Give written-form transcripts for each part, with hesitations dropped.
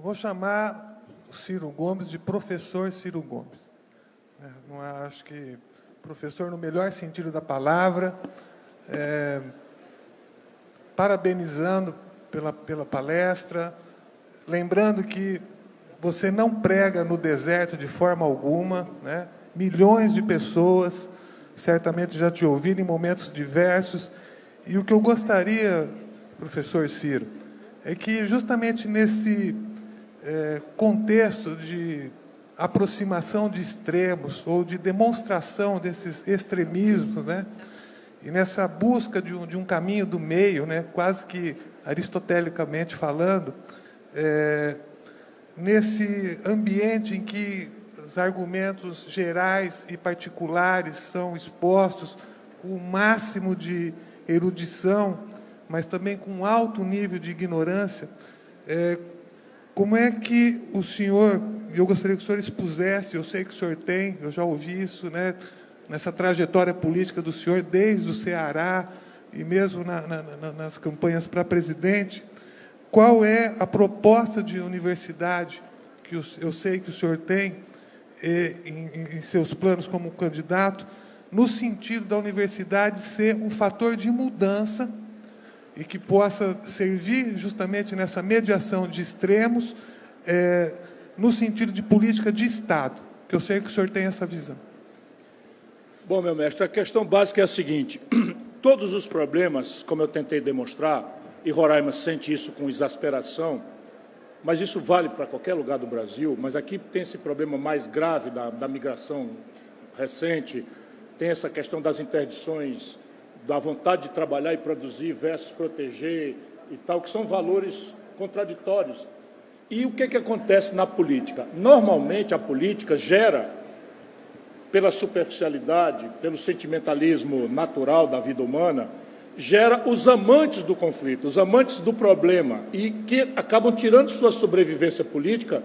Eu vou chamar o Ciro Gomes de professor Ciro Gomes. Não acho que professor no melhor sentido da palavra, parabenizando pela palestra, lembrando que você não prega no deserto de forma alguma, né? Milhões de pessoas certamente já te ouviram em momentos diversos. E o que eu gostaria, professor Ciro, é que justamente nesse contexto de aproximação de extremos ou de demonstração desses extremismos, né? E nessa busca de um caminho do meio, né? Quase que aristotelicamente falando, nesse ambiente em que os argumentos gerais e particulares são expostos com o máximo de erudição, mas também com um alto nível de ignorância, como é que o senhor, eu gostaria que o senhor expusesse, eu sei que o senhor tem, eu já ouvi isso, né, nessa trajetória política do senhor, desde o Ceará e mesmo nas campanhas para presidente, qual é a proposta de universidade que eu sei que o senhor tem em seus planos como candidato, no sentido da universidade ser um fator de mudança e que possa servir justamente nessa mediação de extremos, no sentido de política de Estado, que eu sei que o senhor tem essa visão. Bom, meu mestre, a questão básica é a seguinte: todos os problemas, como eu tentei demonstrar, e Roraima sente isso com exasperação, mas isso vale para qualquer lugar do Brasil, mas aqui tem esse problema mais grave da migração recente, tem essa questão das interdições, da vontade de trabalhar e produzir versus proteger e tal, que são valores contraditórios. E o que acontece na política? Normalmente, a política gera, pela superficialidade, pelo sentimentalismo natural da vida humana, gera os amantes do conflito, os amantes do problema, e que acabam tirando sua sobrevivência política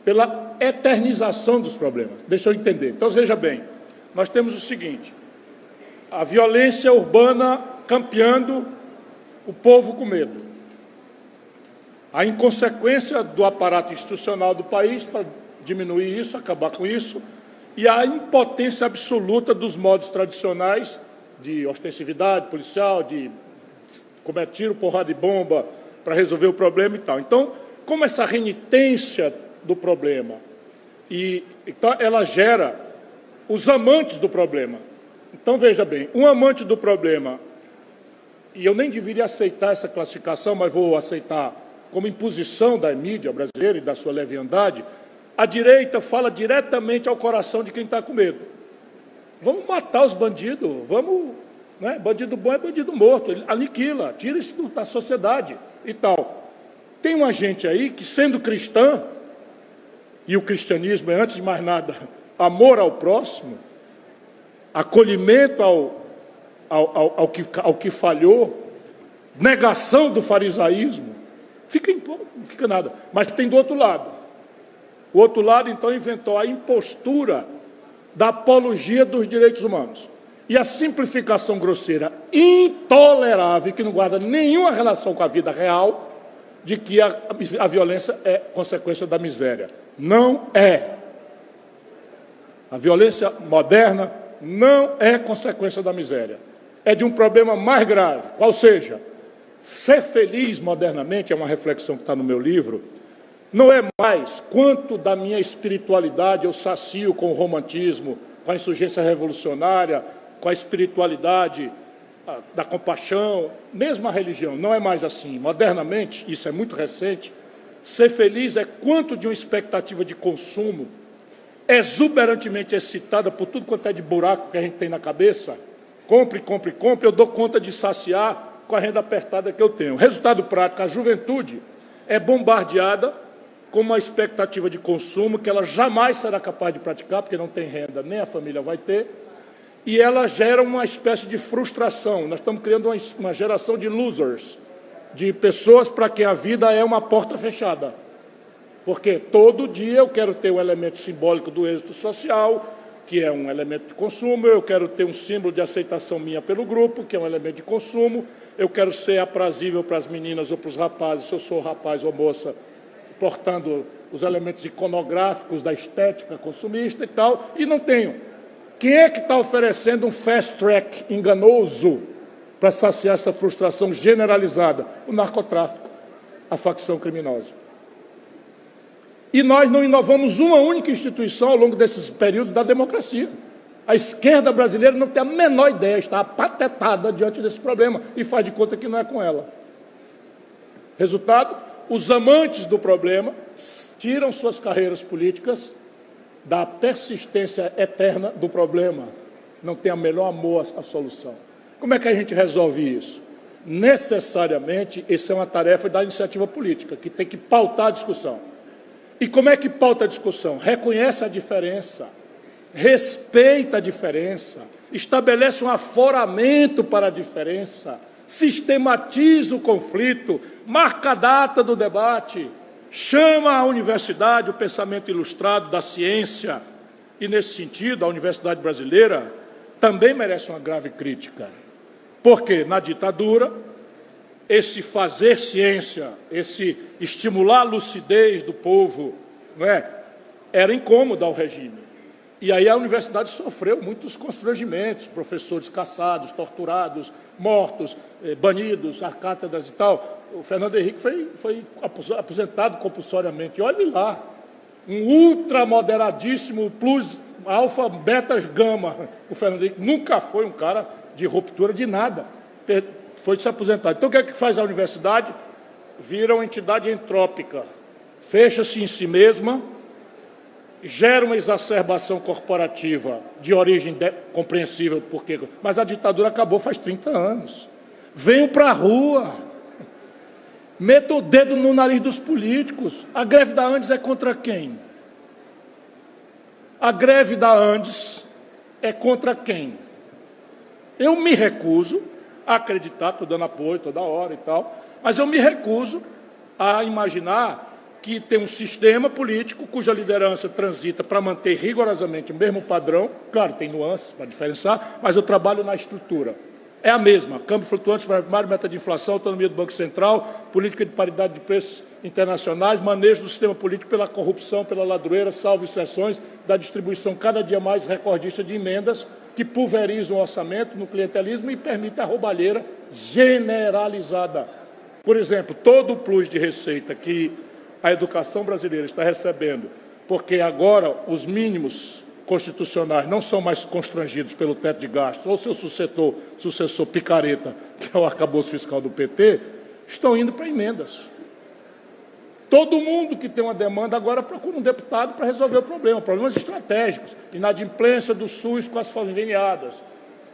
pela eternização dos problemas. Deixa eu entender. Então, veja bem, nós temos o seguinte: a violência urbana campeando, o povo com medo. A inconsequência do aparato institucional do país para diminuir isso, acabar com isso, e a impotência absoluta dos modos tradicionais de ostensividade policial, de comer tiro, porrada e bomba para resolver o problema e tal. Então, como essa renitência do problema, então ela gera os amantes do problema. Então, veja bem, um amante do problema, e eu nem deveria aceitar essa classificação, mas vou aceitar como imposição da mídia brasileira e da sua leviandade, a direita fala diretamente ao coração de quem está com medo. Vamos matar os bandidos, vamos, né? Bandido bom é bandido morto, ele aniquila, tira isso da sociedade e tal. Tem uma gente aí que, sendo cristã, e o cristianismo é, antes de mais nada, amor ao próximo, acolhimento ao que falhou, negação do farisaísmo, não fica nada. Mas tem do outro lado. O outro lado, então, inventou a impostura da apologia dos direitos humanos. E a simplificação grosseira, intolerável, que não guarda nenhuma relação com a vida real, de que a violência é consequência da miséria. Não é. A violência moderna não é consequência da miséria. É de um problema mais grave, qual seja, ser feliz modernamente, é uma reflexão que está no meu livro, não é mais quanto da minha espiritualidade eu sacio com o romantismo, com a insurgência revolucionária, com a espiritualidade da compaixão, mesmo a religião, não é mais assim. Modernamente, isso é muito recente, ser feliz é quanto de uma expectativa de consumo exuberantemente excitada por tudo quanto é de buraco que a gente tem na cabeça. Compre, compre, compre, eu dou conta de saciar com a renda apertada que eu tenho. Resultado prático, a juventude é bombardeada com uma expectativa de consumo que ela jamais será capaz de praticar, porque não tem renda, nem a família vai ter, e ela gera uma espécie de frustração. Nós estamos criando uma geração de losers, de pessoas para quem a vida é uma porta fechada. Porque todo dia eu quero ter um elemento simbólico do êxito social, que é um elemento de consumo, eu quero ter um símbolo de aceitação minha pelo grupo, que é um elemento de consumo, eu quero ser aprazível para as meninas ou para os rapazes, se eu sou rapaz ou moça, importando os elementos iconográficos da estética consumista e tal, e não tenho. Quem é que está oferecendo um fast track enganoso para saciar essa frustração generalizada? O narcotráfico, a facção criminosa. E nós não inovamos uma única instituição ao longo desses períodos da democracia. A esquerda brasileira não tem a menor ideia, está apatetada diante desse problema e faz de conta que não é com ela. Resultado, os amantes do problema tiram suas carreiras políticas da persistência eterna do problema. Não tem o melhor amor à solução. Como é que a gente resolve isso? Necessariamente, essa é uma tarefa da iniciativa política, que tem que pautar a discussão. E como é que pauta a discussão? Reconhece a diferença, respeita a diferença, estabelece um aforamento para a diferença, sistematiza o conflito, marca a data do debate, chama a universidade, o pensamento ilustrado da ciência, e, nesse sentido, a universidade brasileira também merece uma grave crítica. Porque, na ditadura, esse fazer ciência, esse estimular a lucidez do povo, não é, era incômodo ao regime. E aí a universidade sofreu muitos constrangimentos, professores caçados, torturados, mortos, banidos, as cátedras e tal. O Fernando Henrique foi aposentado compulsoriamente. E olhe lá, um ultramoderadíssimo plus alfa, betas, gama. O Fernando Henrique nunca foi um cara de ruptura de nada. Foi se aposentar. Então, o que é que faz a universidade? Vira uma entidade entrópica. Fecha-se em si mesma, gera uma exacerbação corporativa de origem compreensível, porque, mas a ditadura acabou faz 30 anos. Venham para a rua, metam o dedo no nariz dos políticos. A greve da Andes é contra quem? A greve da Andes é contra quem? Eu me recuso a acreditar, estou dando apoio toda hora e tal, mas eu me recuso a imaginar que tem um sistema político cuja liderança transita para manter rigorosamente o mesmo padrão. Claro, tem nuances para diferenciar, mas eu trabalho na estrutura. É a mesma: câmbio flutuante, primário, meta de inflação, autonomia do Banco Central, política de paridade de preços internacionais, manejo do sistema político pela corrupção, pela ladroeira, salvo exceções, da distribuição cada dia mais recordista de emendas que pulverizam o orçamento no clientelismo e permitem a roubalheira generalizada. Por exemplo, todo o plus de receita que a educação brasileira está recebendo, porque agora os mínimos constitucionais não são mais constrangidos pelo teto de gastos, ou seu sucessor picareta, que é o arcabouço fiscal do PT, estão indo para emendas. Todo mundo que tem uma demanda agora procura um deputado para resolver o problema, problemas estratégicos, inadimplência do SUS com as conveniadas,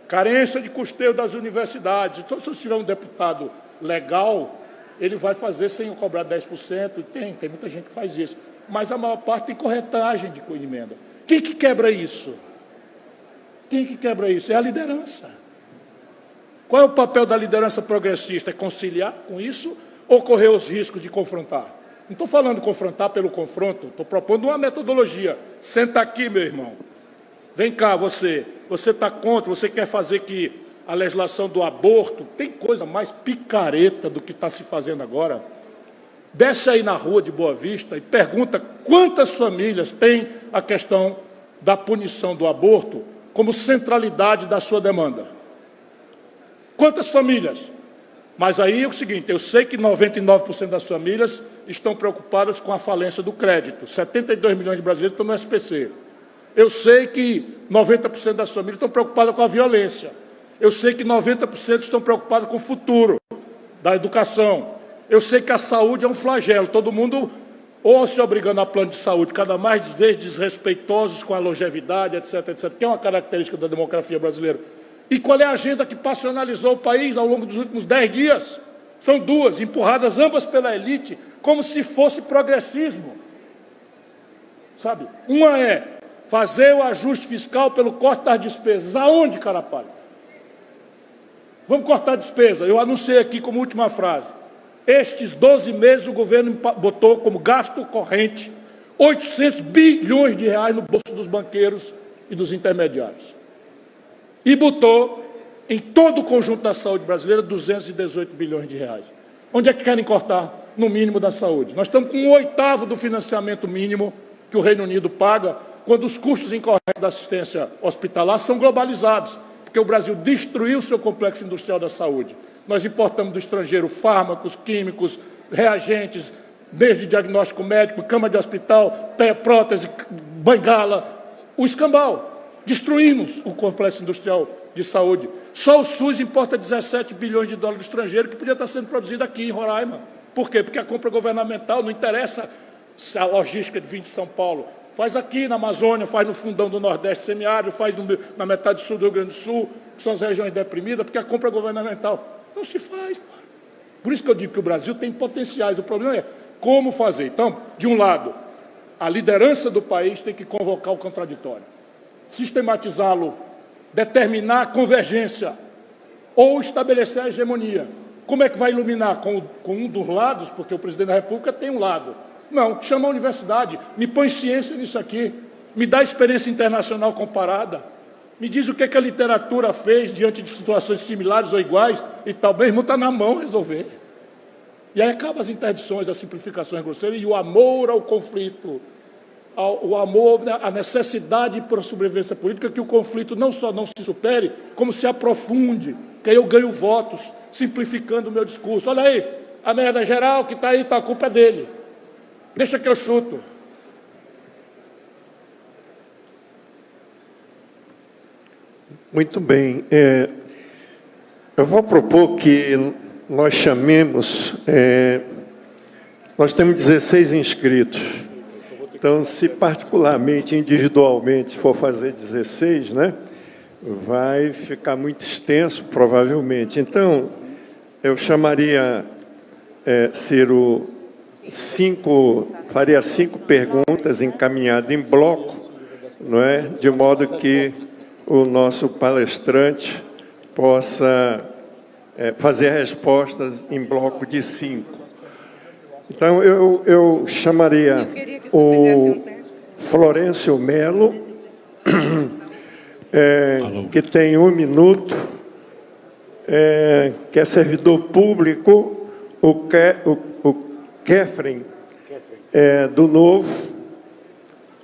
carência de custeio das universidades. Então, se tiver um deputado legal, ele vai fazer sem cobrar 10%, tem muita gente que faz isso, mas a maior parte tem corretagem de emenda. Quem que quebra isso? Quem que quebra isso? É a liderança. Qual é o papel da liderança progressista? É conciliar com isso ou correr os riscos de confrontar? Não estou falando de confrontar pelo confronto, estou propondo uma metodologia. Senta aqui, meu irmão. Vem cá, você está contra, você quer fazer que a legislação do aborto, tem coisa mais picareta do que está se fazendo agora. Desce aí na rua de Boa Vista e pergunta quantas famílias têm a questão da punição do aborto como centralidade da sua demanda. Quantas famílias? Mas aí é o seguinte, eu sei que 99% das famílias estão preocupadas com a falência do crédito. 72 milhões de brasileiros estão no SPC. Eu sei que 90% das famílias estão preocupadas com a violência. Eu sei que 90% estão preocupados com o futuro da educação. Eu sei que a saúde é um flagelo. Todo mundo ou se obrigando a plano de saúde, cada mais vez desrespeitosos com a longevidade, etc., etc., que é uma característica da demografia brasileira. E qual é a agenda que passionalizou o país ao longo dos últimos 10 dias? São duas, empurradas ambas pela elite, como se fosse progressismo. Sabe? Uma é fazer o ajuste fiscal pelo corte das despesas. Aonde, carapalho? Vamos cortar a despesa. Eu anunciei aqui como última frase. Estes 12 meses o governo botou como gasto corrente 800 bilhões de reais no bolso dos banqueiros e dos intermediários. E botou em todo o conjunto da saúde brasileira 218 bilhões de reais. Onde é que querem cortar? no mínimo da saúde. Nós estamos com 1/8 do financiamento mínimo que o Reino Unido paga, quando os custos incorretos da assistência hospitalar são globalizados, porque o Brasil destruiu o seu complexo industrial da saúde. Nós importamos do estrangeiro fármacos, químicos, reagentes, desde diagnóstico médico, cama de hospital, prótese, bengala, o escambau. Destruímos o complexo industrial de saúde. Só o SUS importa 17 bilhões de dólares do estrangeiro, que podia estar sendo produzido aqui em Roraima. Por quê? Porque a compra governamental não interessa se a logística de vir de São Paulo. Faz aqui na Amazônia, faz no fundão do Nordeste semiárido, faz na metade sul do Rio Grande do Sul, que são as regiões deprimidas, porque a compra governamental não se faz. Por isso que eu digo que o Brasil tem potenciais. O problema é como fazer. Então, de um lado, a liderança do país tem que convocar o contraditório, sistematizá-lo, determinar a convergência ou estabelecer a hegemonia. Como é que vai iluminar? Com um dos lados, porque o presidente da República tem um lado. Não, chama a universidade, me põe ciência nisso aqui, me dá experiência internacional comparada, me diz o que a literatura fez diante de situações similares ou iguais e tal. Meu irmão, está na mão resolver. E aí acabam as interdições, as simplificações grosseiras e o amor ao conflito, o amor à necessidade por sobrevivência política, que o conflito não só não se supere, como se aprofunde, que aí eu ganho votos, simplificando o meu discurso. Olha aí, a merda geral que está aí, a culpa é dele. Deixa que eu chuto. Muito bem. Eu vou propor que nós chamemos... nós temos 16 inscritos. Então, se particularmente, individualmente, for fazer 16, né, vai ficar muito extenso, provavelmente. Então, eu chamaria, Ciro, faria 5 perguntas encaminhadas em bloco, não é? De modo que o nosso palestrante possa fazer respostas em bloco de 5. Então, eu chamaria o Florencio Melo, que tem 1 minuto, que é servidor público, o Kefren, do Novo,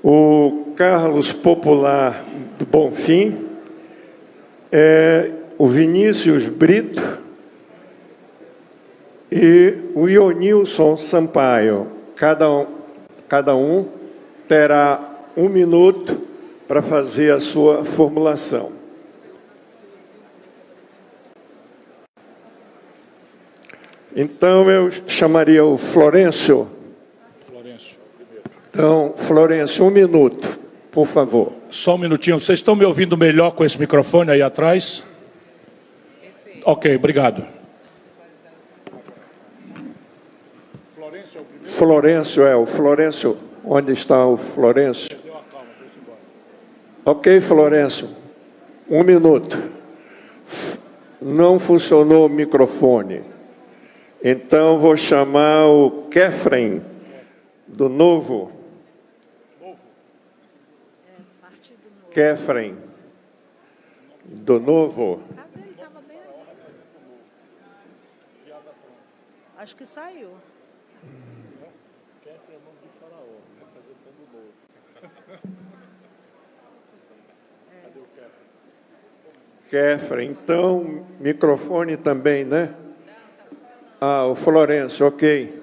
o Carlos Popular, do Bonfim, o Vinícius Brito e o Ionilson Sampaio. Cada um terá 1 minuto para fazer a sua formulação. Então, eu chamaria o Florencio. Então, Florencio, 1 minuto, por favor. Só um minutinho. Vocês estão me ouvindo melhor com esse microfone aí atrás? Ok, obrigado. Florencio. Onde está o Florencio? Ok, Florencio. 1 minuto. Não funcionou o microfone. Então, vou chamar o Kefren, do Novo. Kefren, do Novo. Acho que saiu. Kefren, então, microfone também, né? O Florencio, ok.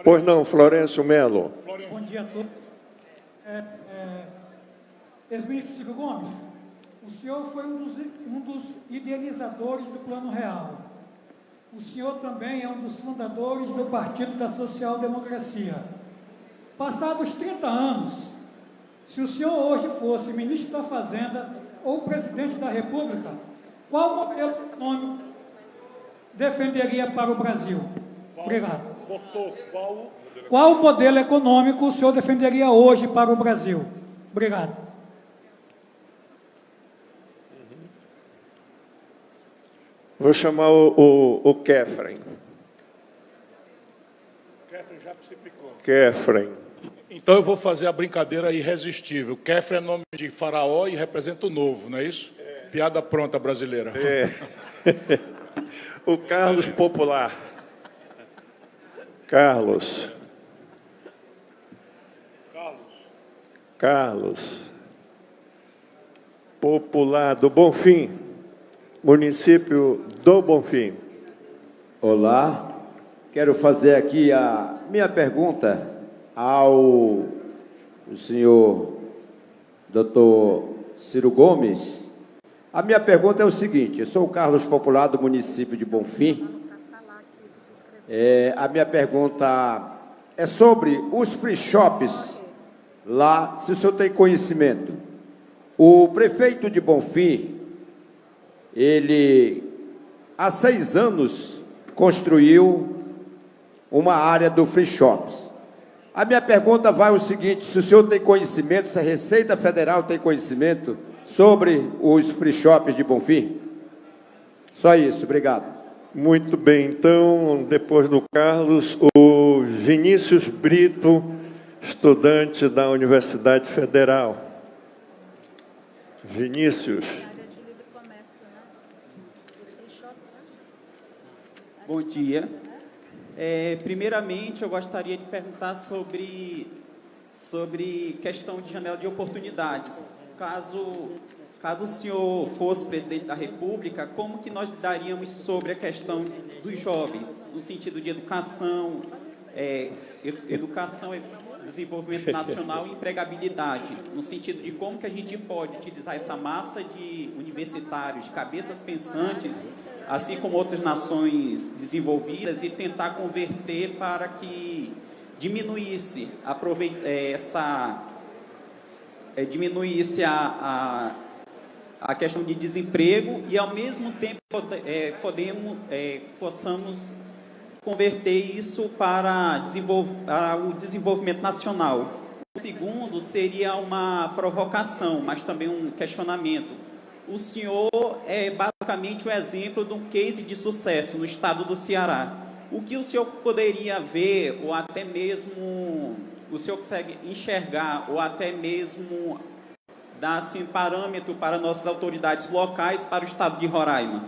Pois não, Florencio Melo. Bom dia a todos. Ex-ministro Ciro Gomes, o senhor foi um dos idealizadores do Plano Real. O senhor também é um dos fundadores do Partido da Social Democracia. Passados 30 anos, se o senhor hoje fosse ministro da Fazenda ou presidente da República, qual modelo econômico defenderia para o Brasil? Obrigado. Qual modelo econômico o senhor defenderia hoje para o Brasil? Obrigado. Vou chamar o Kefren. Kefren. Então eu vou fazer a brincadeira irresistível. Kefren é nome de faraó e representa o novo, não é isso? Piada pronta brasileira. O Carlos Popular. Carlos. Carlos. Popular do Bonfim, município do Bonfim. Olá, quero fazer aqui a minha pergunta ao senhor Dr. Ciro Gomes. A minha pergunta é o seguinte: eu sou o Carlos Popular do município de Bonfim. A minha pergunta é sobre os free shops lá, se o senhor tem conhecimento. O prefeito de Bonfim, ele há 6 anos construiu uma área do free shops. A minha pergunta vai o seguinte: se o senhor tem conhecimento, se a Receita Federal tem conhecimento sobre os free shops de Bonfim? Só isso, obrigado. Muito bem, então, depois do Carlos, o Vinícius Brito, estudante da Universidade Federal. Vinícius. Bom dia. Primeiramente, eu gostaria de perguntar sobre questão de janela de oportunidades. Caso o senhor fosse presidente da República, como que nós lidaríamos sobre a questão dos jovens, no sentido de educação, desenvolvimento nacional e empregabilidade, no sentido de como que a gente pode utilizar essa massa de universitários, de cabeças pensantes, assim como outras nações desenvolvidas, e tentar converter para que diminuísse a questão de desemprego e, ao mesmo tempo, possamos converter isso para o desenvolvimento nacional. O segundo seria uma provocação, mas também um questionamento. O senhor é basicamente um exemplo de um case de sucesso no estado do Ceará. O que o senhor poderia ver, ou até mesmo o senhor consegue enxergar, ou até mesmo dar assim, parâmetro para nossas autoridades locais para o estado de Roraima?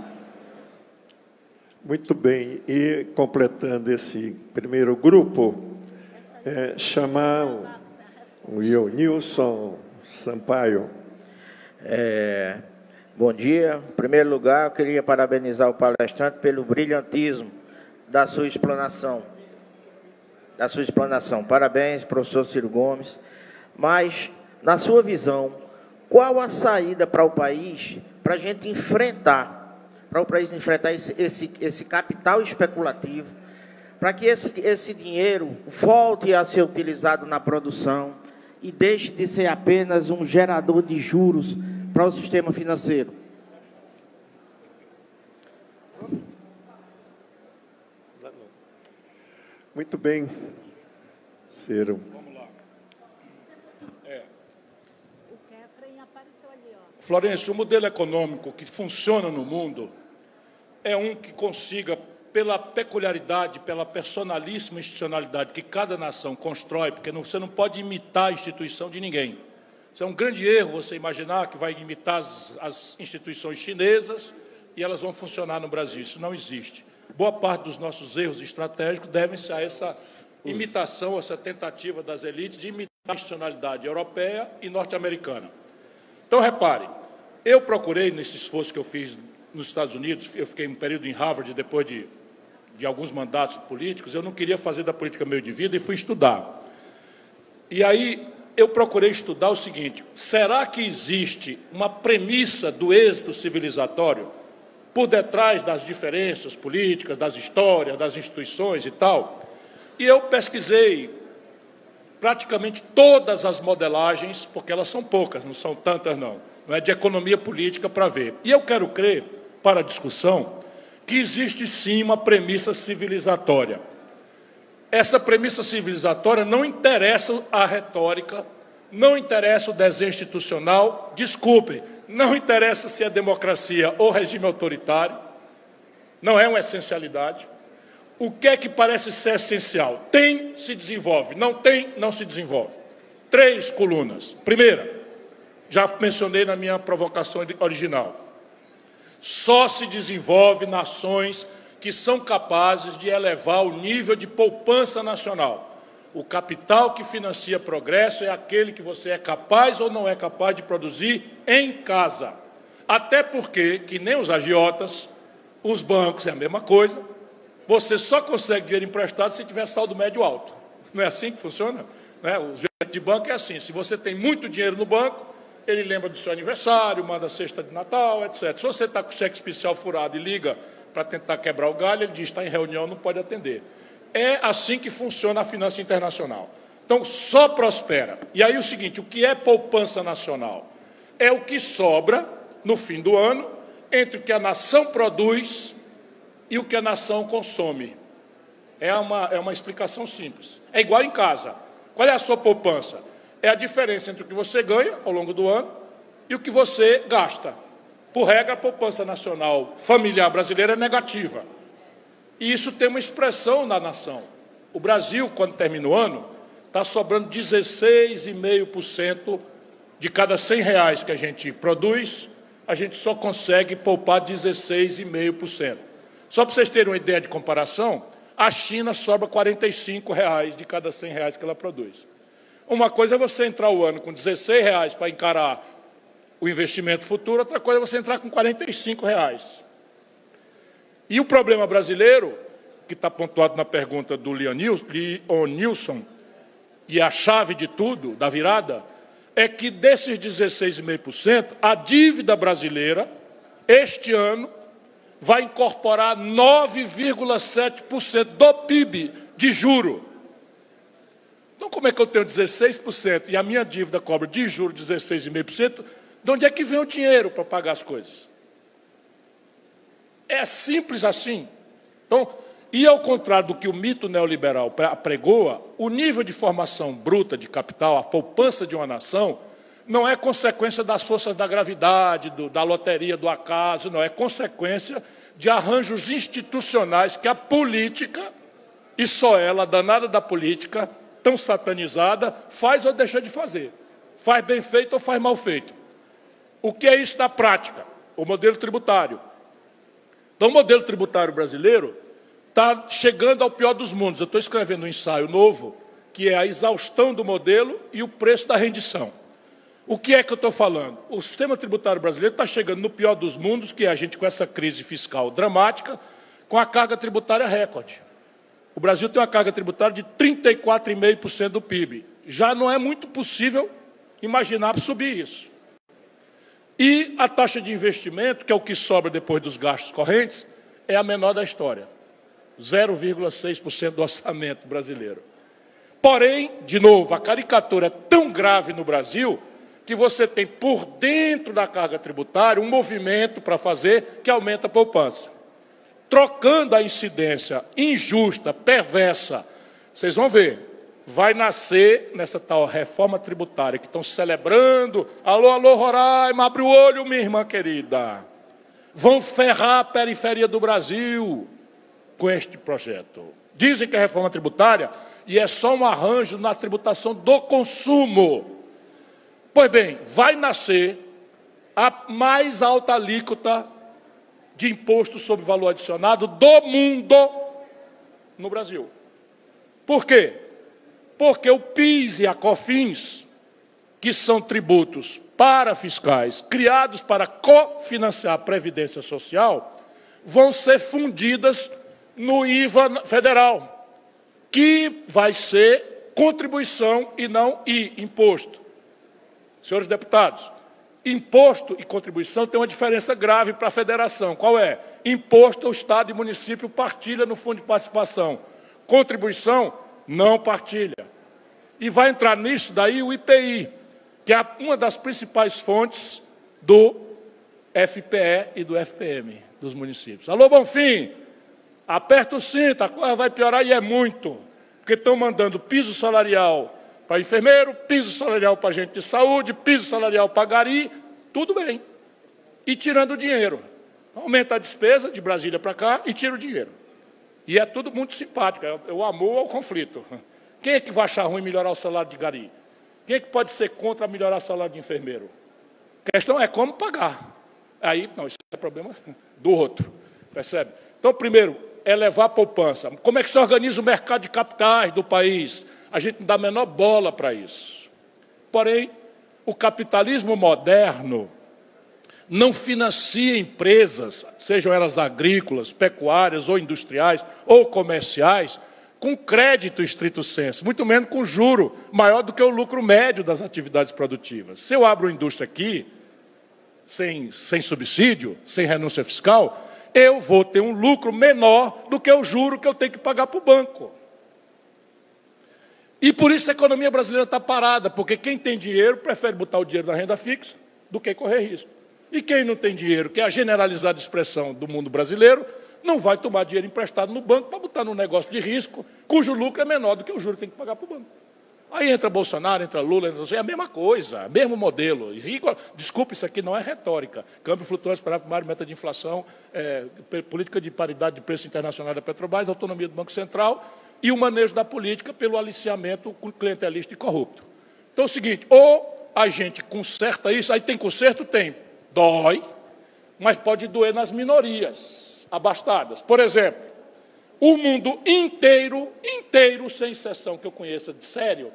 Muito bem, e completando esse primeiro grupo, chamar o Nilson Sampaio. Bom dia. Em primeiro lugar, eu queria parabenizar o palestrante pelo brilhantismo da sua explanação. Parabéns, professor Ciro Gomes. Mas, na sua visão, qual a saída para o país, para a gente enfrentar, esse capital especulativo, para que esse dinheiro volte a ser utilizado na produção e deixe de ser apenas um gerador de juros para o sistema financeiro? Muito bem, Ciro. Vamos lá. Florencio, o modelo econômico que funciona no mundo é um que consiga, pela peculiaridade, pela personalíssima institucionalidade que cada nação constrói, porque você não pode imitar a instituição de ninguém. Isso é um grande erro, você imaginar que vai imitar as instituições chinesas e elas vão funcionar no Brasil. Isso não existe. Boa parte dos nossos erros estratégicos devem-se a essa imitação, essa tentativa das elites de imitar a institucionalidade europeia e norte-americana. Então, repare, eu procurei, nesse esforço que eu fiz nos Estados Unidos, eu fiquei um período em Harvard depois de alguns mandatos políticos, eu não queria fazer da política meio de vida e fui estudar. E aí eu procurei estudar o seguinte: será que existe uma premissa do êxito civilizatório por detrás das diferenças políticas, das histórias, das instituições e tal? E eu pesquisei praticamente todas as modelagens, porque elas são poucas, não são tantas não é de economia política, para ver. E eu quero crer, para a discussão, que existe sim uma premissa civilizatória. Essa premissa civilizatória não interessa a retórica, não interessa o desenho institucional, desculpem, não interessa se é democracia ou regime autoritário, não é uma essencialidade. O que é que parece ser essencial? Tem, se desenvolve. Não tem, não se desenvolve. 3 colunas. Primeira, já mencionei na minha provocação original. Só se desenvolve nações que são capazes de elevar o nível de poupança nacional. O capital que financia progresso é aquele que você é capaz ou não é capaz de produzir em casa. Até porque, que nem os agiotas, os bancos é a mesma coisa, você só consegue dinheiro emprestado se tiver saldo médio alto. Não é assim que funciona? Né? O gerente de banco é assim, se você tem muito dinheiro no banco, ele lembra do seu aniversário, manda cesta de Natal, etc. Se você está com cheque especial furado e liga para tentar quebrar o galho, ele diz, está em reunião, não pode atender. É assim que funciona a finança internacional. Então, só prospera. E aí o seguinte, o que é poupança nacional? É o que sobra, no fim do ano, entre o que a nação produz e o que a nação consome. É uma explicação simples. É igual em casa. Qual é a sua poupança? É a diferença entre o que você ganha ao longo do ano e o que você gasta. Por regra, a poupança nacional familiar brasileira é negativa. E isso tem uma expressão na nação. O Brasil, quando termina o ano, está sobrando 16,5% de cada R$100 que a gente produz, a gente só consegue poupar 16,5%. Só para vocês terem uma ideia de comparação, a China sobra R$45 de cada R$100 que ela produz. Uma coisa é você entrar o ano com R$16 para encarar o investimento futuro, outra coisa é você entrar com R$45. E o problema brasileiro, que está pontuado na pergunta do Leonilson, e a chave de tudo, da virada, é que desses 16,5%, a dívida brasileira, este ano, vai incorporar 9,7% do PIB de juro. Então, como é que eu tenho 16% e a minha dívida cobra de juro 16,5%? De onde é que vem o dinheiro para pagar as coisas? É simples assim. Então, e ao contrário do que o mito neoliberal apregoa, o nível de formação bruta de capital, a poupança de uma nação, não é consequência das forças da gravidade, da loteria, do acaso, não, é consequência de arranjos institucionais que a política, e só ela, danada da política, tão satanizada, faz ou deixa de fazer. Faz bem feito ou faz mal feito. O que é isso na prática? O modelo tributário. Então, o modelo tributário brasileiro está chegando ao pior dos mundos. Eu estou escrevendo um ensaio novo, que é a exaustão do modelo e o preço da rendição. O que é que eu estou falando? O sistema tributário brasileiro está chegando no pior dos mundos, que é a gente com essa crise fiscal dramática, com a carga tributária recorde. O Brasil tem uma carga tributária de 34,5% do PIB. Já não é muito possível imaginar subir isso. E a taxa de investimento, que é o que sobra depois dos gastos correntes, é a menor da história. 0,6% do orçamento brasileiro. Porém, de novo, a caricatura é tão grave no Brasil que você tem por dentro da carga tributária um movimento para fazer que aumenta a poupança. Trocando a incidência injusta, perversa, vocês vão ver, vai nascer nessa tal reforma tributária que estão celebrando. Alô, alô, Roraima, abre o olho, minha irmã querida. Vão ferrar a periferia do Brasil com este projeto. Dizem que é reforma tributária e é só um arranjo na tributação do consumo. Pois bem, vai nascer a mais alta alíquota de imposto sobre valor adicionado do mundo no Brasil. Por quê? Porque o PIS e a COFINS, que são tributos parafiscais, criados para cofinanciar a Previdência Social, vão ser fundidas no IVA federal, que vai ser contribuição e não imposto. Senhores deputados, imposto e contribuição tem uma diferença grave para a federação. Qual é? Imposto, o Estado e o município partilha no fundo de participação. Contribuição, não partilha. E vai entrar nisso daí o IPI, que é uma das principais fontes do FPE e do FPM dos municípios. Alô, Bonfim, aperta o cinto, a coisa vai piorar e é muito, porque estão mandando piso salarial para enfermeiro, piso salarial para gente de saúde, piso salarial para gari, tudo bem. E tirando o dinheiro. Aumenta a despesa de Brasília para cá e tira o dinheiro. E é tudo muito simpático, é o amor ao conflito. Quem é que vai achar ruim melhorar o salário de gari? Quem é que pode ser contra melhorar o salário de enfermeiro? A questão é como pagar. Aí, não, isso é problema do outro, percebe? Então, primeiro, elevar a poupança. Como é que se organiza o mercado de capitais do país? A gente não dá a menor bola para isso. Porém, o capitalismo moderno não financia empresas, sejam elas agrícolas, pecuárias ou industriais ou comerciais, com crédito estrito sensu, muito menos com juro maior do que o lucro médio das atividades produtivas. Se eu abro uma indústria aqui, sem subsídio, sem renúncia fiscal, eu vou ter um lucro menor do que o juro que eu tenho que pagar para o banco. E por isso a economia brasileira está parada, porque quem tem dinheiro prefere botar o dinheiro na renda fixa do que correr risco. E quem não tem dinheiro, que é a generalizada expressão do mundo brasileiro, não vai tomar dinheiro emprestado no banco para botar num negócio de risco, cujo lucro é menor do que o juro que tem que pagar para o banco. Aí entra Bolsonaro, entra Lula, é a mesma coisa, mesmo modelo. Desculpe, isso aqui não é retórica. Câmbio flutuante, superávit primário, meta de inflação, política de paridade de preço internacional da Petrobras, autonomia do Banco Central e o manejo da política pelo aliciamento clientelista e corrupto. Então é o seguinte, ou a gente conserta isso, aí tem conserto? Tem. Dói, mas pode doer nas minorias abastadas. Por exemplo, o mundo inteiro, sem exceção que eu conheça de sério,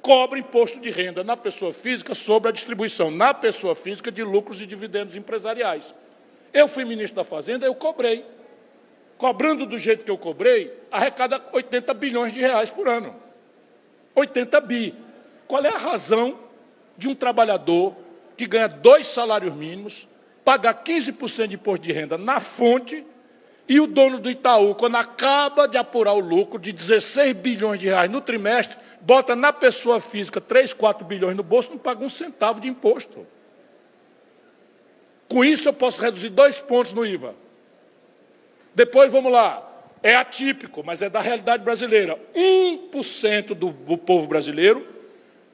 cobra imposto de renda na pessoa física sobre a distribuição na pessoa física de lucros e dividendos empresariais. Eu fui ministro da Fazenda, eu cobrei. Cobrando do jeito que eu cobrei, arrecada 80 bilhões de reais por ano. 80 bi. Qual é a razão de um trabalhador que ganha 2 salários mínimos, pagar 15% de imposto de renda na fonte, e o dono do Itaú, quando acaba de apurar o lucro de 16 bilhões de reais no trimestre, bota na pessoa física 3, 4 bilhões no bolso, não paga um centavo de imposto. Com isso, eu posso reduzir 2 pontos no IVA. Depois, vamos lá, é atípico, mas é da realidade brasileira. 1% do povo brasileiro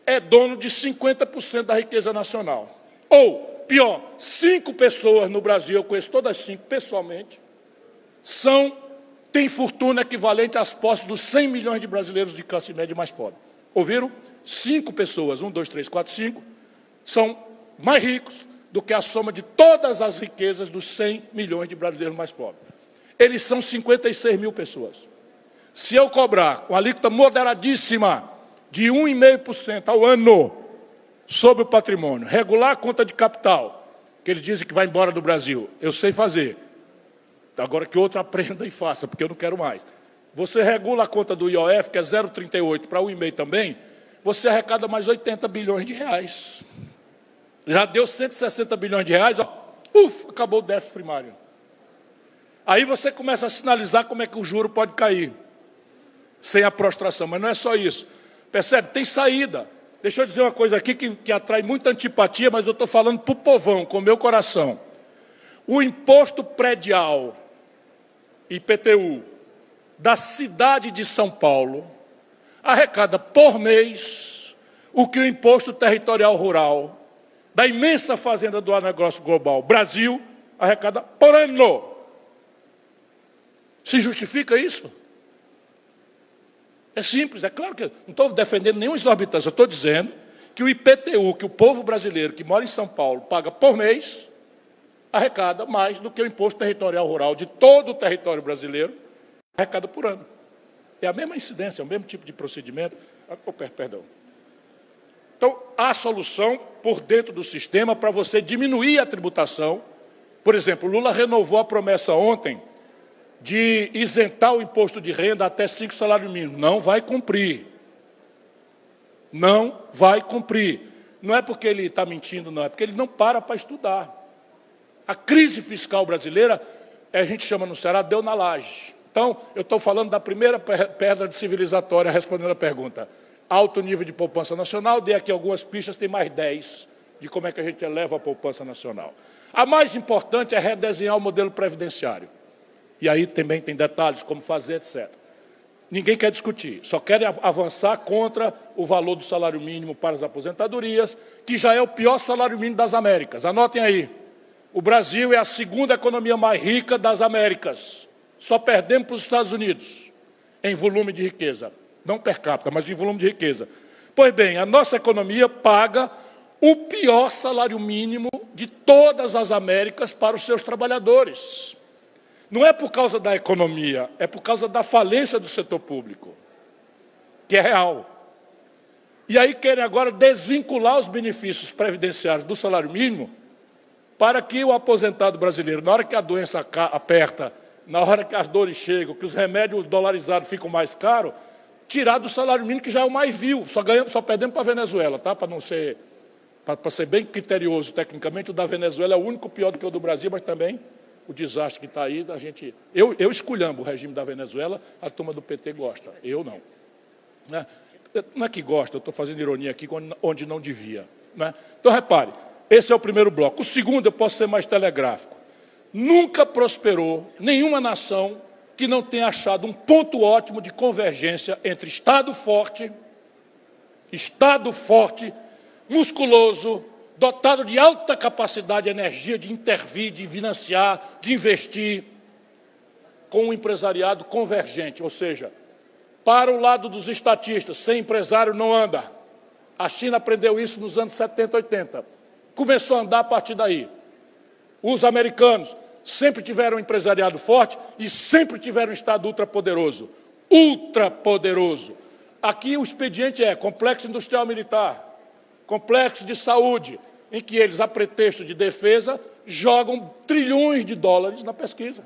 é dono de 50% da riqueza nacional. Ou, pior, 5 pessoas no Brasil, eu conheço todas 5 pessoalmente, têm fortuna equivalente às posses dos 100 milhões de brasileiros de classe média mais pobre. Ouviram? 5 pessoas, 1, 2, 3, 4, 5, são mais ricos do que a soma de todas as riquezas dos 100 milhões de brasileiros mais pobres. Eles são 56 mil pessoas. Se eu cobrar uma alíquota moderadíssima de 1,5% ao ano sobre o patrimônio, regular a conta de capital, que eles dizem que vai embora do Brasil, eu sei fazer. Agora que outro aprenda e faça, porque eu não quero mais. Você regula a conta do IOF, que é 0,38 para 1,5 também, você arrecada mais 80 bilhões de reais. Já deu 160 bilhões de reais, acabou o déficit primário. Aí você começa a sinalizar como é que o juro pode cair, sem a prostração, mas não é só isso. Percebe? Tem saída. Deixa eu dizer uma coisa aqui que atrai muita antipatia, mas eu estou falando para o povão, com o meu coração. O imposto predial, IPTU, da cidade de São Paulo, arrecada por mês o que o imposto territorial rural da imensa fazenda do agronegócio global, Brasil, arrecada por ano. Se justifica isso? É simples, é claro que eu não estou defendendo nenhuma exorbitância, eu estou dizendo que o IPTU, que o povo brasileiro que mora em São Paulo paga por mês, arrecada mais do que o imposto territorial rural de todo o território brasileiro, arrecada por ano. É a mesma incidência, é o mesmo tipo de procedimento. Perdão. Então, há solução por dentro do sistema para você diminuir a tributação. Por exemplo, Lula renovou a promessa ontem de isentar o imposto de renda até 5 salários mínimos. Não vai cumprir. Não vai cumprir. Não é porque ele está mentindo, não. É porque ele não para estudar. A crise fiscal brasileira, a gente chama no Ceará, deu na laje. Então, eu estou falando da primeira pedra civilizatória, respondendo a pergunta. Alto nível de poupança nacional, dei aqui algumas pistas, tem mais 10 de como é que a gente eleva a poupança nacional. A mais importante é redesenhar o modelo previdenciário. E aí também tem detalhes, como fazer, etc. Ninguém quer discutir, só querem avançar contra o valor do salário mínimo para as aposentadorias, que já é o pior salário mínimo das Américas. Anotem aí, o Brasil é a segunda economia mais rica das Américas. Só perdemos para os Estados Unidos em volume de riqueza. Não per capita, mas em volume de riqueza. Pois bem, a nossa economia paga o pior salário mínimo de todas as Américas para os seus trabalhadores. Não é por causa da economia, é por causa da falência do setor público, que é real. E aí querem agora desvincular os benefícios previdenciários do salário mínimo para que o aposentado brasileiro, na hora que a doença aperta, na hora que as dores chegam, que os remédios dolarizados ficam mais caros, tirar do salário mínimo, que já é o mais vil. Só perdemos para a Venezuela, tá? Para ser bem criterioso tecnicamente, o da Venezuela é o único pior do que o do Brasil, mas também o desastre que está aí, eu esculhambo o regime da Venezuela, a turma do PT gosta, eu não. Né? Não é que gosta, eu estou fazendo ironia aqui onde não devia. Né? Então, repare, esse é o primeiro bloco. O segundo, eu posso ser mais telegráfico. Nunca prosperou nenhuma nação que não tenha achado um ponto ótimo de convergência entre Estado forte, musculoso, dotado de alta capacidade de energia, de intervir, de financiar, de investir, com um empresariado convergente, ou seja, para o lado dos estatistas, sem empresário não anda. A China aprendeu isso nos anos 70, 80. Começou a andar a partir daí. Os americanos sempre tiveram um empresariado forte e sempre tiveram um Estado ultrapoderoso. Ultrapoderoso. Aqui o expediente é complexo industrial militar, complexo de saúde, em que eles, a pretexto de defesa, jogam trilhões de dólares na pesquisa,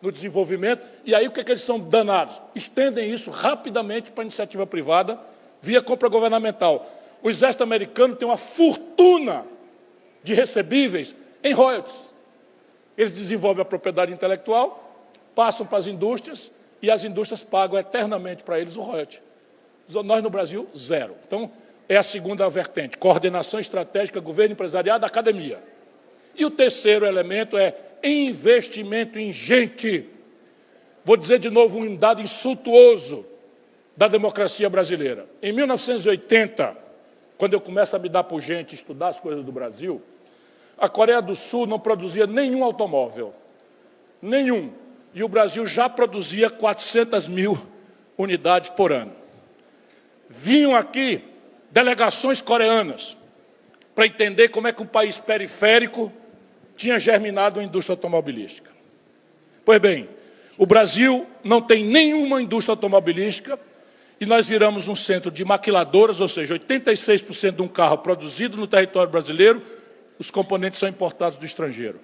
no desenvolvimento, e aí o que é que eles são danados? Estendem isso rapidamente para a iniciativa privada, via compra governamental. O exército americano tem uma fortuna de recebíveis em royalties. Eles desenvolvem a propriedade intelectual, passam para as indústrias, e as indústrias pagam eternamente para eles o royalty. Nós, no Brasil, zero. Então, é a segunda vertente, coordenação estratégica, governo, empresariado, academia. E o terceiro elemento é investimento em gente. Vou dizer de novo um dado insultuoso da democracia brasileira. Em 1980, quando eu começo a me dar por gente, estudar as coisas do Brasil, a Coreia do Sul não produzia nenhum automóvel. Nenhum. E o Brasil já produzia 400 mil unidades por ano. Vinham aqui delegações coreanas para entender como é que um país periférico tinha germinado uma indústria automobilística. Pois bem, o Brasil não tem nenhuma indústria automobilística e nós viramos um centro de maquiladoras, ou seja, 86% de um carro produzido no território brasileiro, os componentes são importados do estrangeiro.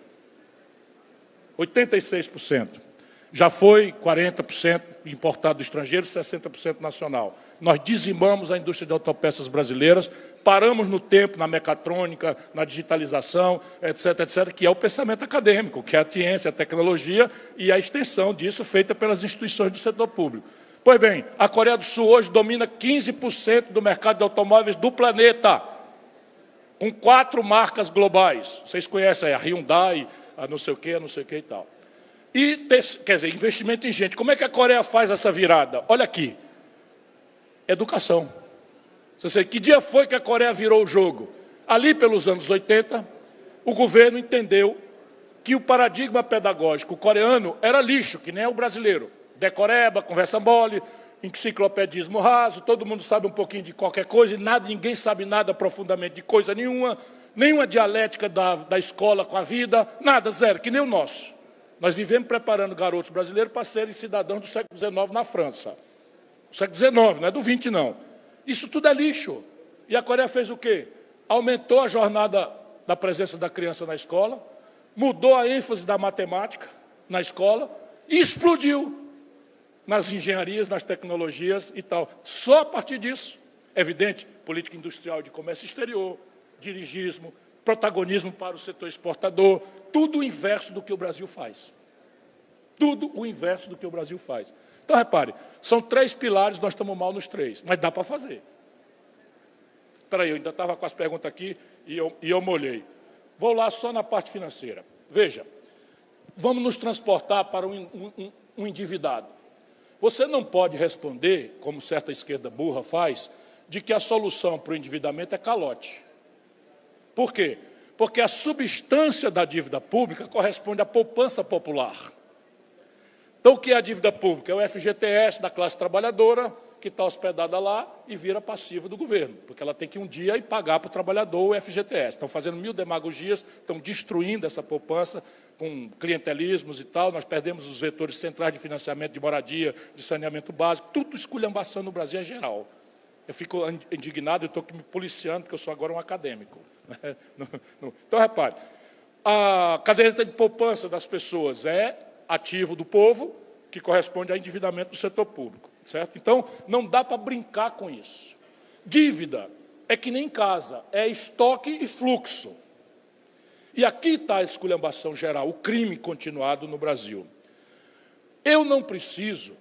86%. Já foi 40% importado do estrangeiro, 60% nacional. Nós dizimamos a indústria de autopeças brasileiras, paramos no tempo, na mecatrônica, na digitalização, etc., etc., que é o pensamento acadêmico, que é a ciência, a tecnologia e a extensão disso feita pelas instituições do setor público. Pois bem, a Coreia do Sul hoje domina 15% do mercado de automóveis do planeta, com 4 marcas globais. Vocês conhecem a Hyundai, a não sei o quê e tal. E, quer dizer, investimento em gente. Como é que a Coreia faz essa virada? Olha aqui. Educação. Você que dia foi que a Coreia virou o jogo? Ali pelos anos 80, o governo entendeu que o paradigma pedagógico coreano era lixo, que nem é o brasileiro. Decoreba, conversa mole, enciclopedismo raso, todo mundo sabe um pouquinho de qualquer coisa e ninguém sabe nada profundamente de coisa nenhuma, nenhuma dialética da escola com a vida, nada, zero, que nem o nosso. Nós vivemos preparando garotos brasileiros para serem cidadãos do século XIX na França. Século XIX, não é do XX, não. Isso tudo é lixo. E a Coreia fez o quê? Aumentou a jornada da presença da criança na escola, mudou a ênfase da matemática na escola e explodiu nas engenharias, nas tecnologias e tal. Só a partir disso, evidente, política industrial de comércio exterior, dirigismo, protagonismo para o setor exportador, tudo o inverso do que o Brasil faz. Tudo o inverso do que o Brasil faz. Então, repare, são 3 pilares, nós estamos mal nos 3, mas dá para fazer. Espera aí, eu ainda estava com as perguntas aqui e eu molhei. Vou lá só na parte financeira. Veja, vamos nos transportar para um endividado. Você não pode responder, como certa esquerda burra faz, de que a solução para o endividamento é calote. Por quê? Porque a substância da dívida pública corresponde à poupança popular. Então, o que é a dívida pública? É o FGTS da classe trabalhadora, que está hospedada lá e vira passiva do governo, porque ela tem que ir um dia e pagar para o trabalhador o FGTS. Estão fazendo 1000 demagogias, estão destruindo essa poupança com clientelismos e tal. Nós perdemos os vetores centrais de financiamento de moradia, de saneamento básico, tudo esculhambação no Brasil é geral. Eu fico indignado, eu estou me policiando, porque eu sou agora um acadêmico. Então, repare, a caderneta de poupança das pessoas é ativo do povo, que corresponde ao endividamento do setor público, certo? Então, não dá para brincar com isso. Dívida é que nem casa, é estoque e fluxo. E aqui está a esculhambação geral, o crime continuado no Brasil. Eu não preciso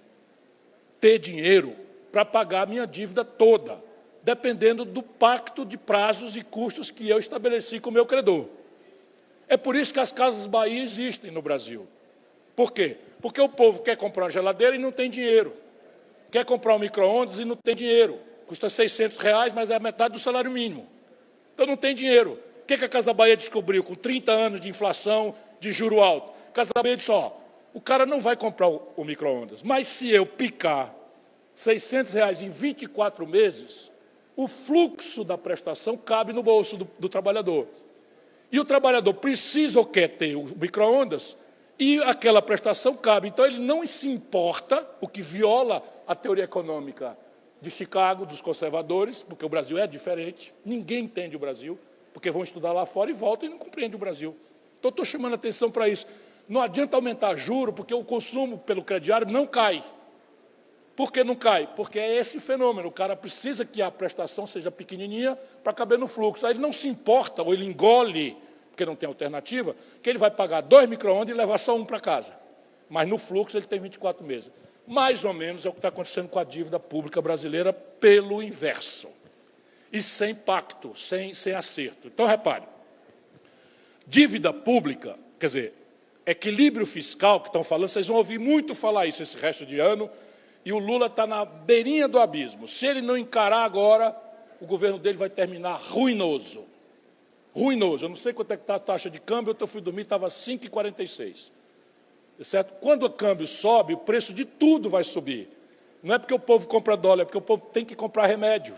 ter dinheiro para pagar a minha dívida toda, dependendo do pacto de prazos e custos que eu estabeleci com o meu credor. É por isso que as Casas Bahia existem no Brasil. Por quê? Porque o povo quer comprar uma geladeira e não tem dinheiro. Quer comprar um micro-ondas e não tem dinheiro. Custa R$600, mas é a metade do salário mínimo. Então não tem dinheiro. O que a Casa Bahia descobriu com 30 anos de inflação, de juro alto? A Casa Bahia disse, ó, o cara não vai comprar o micro-ondas, mas se eu picar R$600 em 24 meses, o fluxo da prestação cabe no bolso do trabalhador. E o trabalhador precisa ou quer ter o micro-ondas, e aquela prestação cabe. Então, ele não se importa, o que viola a teoria econômica de Chicago, dos conservadores, porque o Brasil é diferente, ninguém entende o Brasil, porque vão estudar lá fora e voltam e não compreendem o Brasil. Então, estou chamando a atenção para isso. Não adianta aumentar juro, porque o consumo pelo crediário não cai. Por que não cai? Porque é esse fenômeno. O cara precisa que a prestação seja pequenininha para caber no fluxo. Aí ele não se importa, ou ele engole, porque não tem alternativa, que ele vai pagar 2 micro-ondas e levar só um para casa. Mas no fluxo ele tem 24 meses. Mais ou menos é o que está acontecendo com a dívida pública brasileira pelo inverso. E sem pacto, sem acerto. Então, repare, dívida pública, quer dizer, equilíbrio fiscal, que estão falando, vocês vão ouvir muito falar isso esse resto de ano, e o Lula está na beirinha do abismo. Se ele não encarar agora, o governo dele vai terminar ruinoso. Ruinoso. Eu não sei quanto é que está a taxa de câmbio, eu fui dormir, estava 5,46. Certo? Quando o câmbio sobe, o preço de tudo vai subir. Não é porque o povo compra dólar, é porque o povo tem que comprar remédio.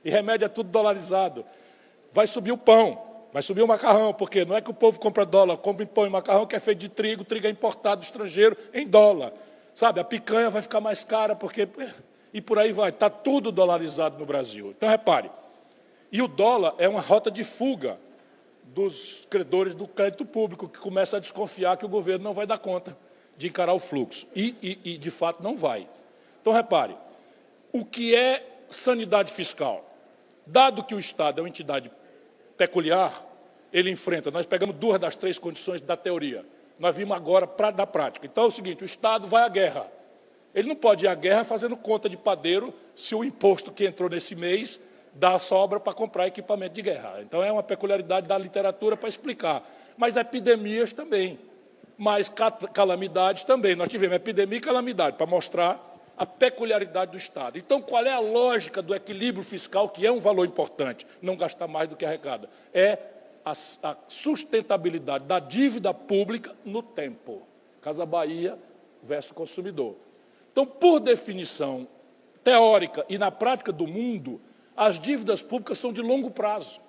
E remédio é tudo dolarizado. Vai subir o pão, vai subir o macarrão, porque não é que o povo compra dólar, compra pão e macarrão que é feito de trigo é importado do estrangeiro em dólar. Sabe, a picanha vai ficar mais cara, porque... E por aí vai, está tudo dolarizado no Brasil. Então, repare, e o dólar é uma rota de fuga dos credores do crédito público, que começa a desconfiar que o governo não vai dar conta de encarar o fluxo. E de fato, não vai. Então, repare, o que é sanidade fiscal? Dado que o Estado é uma entidade peculiar, ele enfrenta, nós pegamos 2 das 3 condições da teoria, nós vimos agora da prática. Então, é o seguinte, o Estado vai à guerra. Ele não pode ir à guerra fazendo conta de padeiro se o imposto que entrou nesse mês dá sobra para comprar equipamento de guerra. Então, é uma peculiaridade da literatura para explicar. Mas epidemias também, mas calamidades também. Nós tivemos epidemia e calamidade para mostrar a peculiaridade do Estado. Então, qual é a lógica do equilíbrio fiscal, que é um valor importante, não gastar mais do que arrecada? É a sustentabilidade da dívida pública no tempo. Casa Bahia versus consumidor. Então, por definição teórica e na prática do mundo, as dívidas públicas são de longo prazo.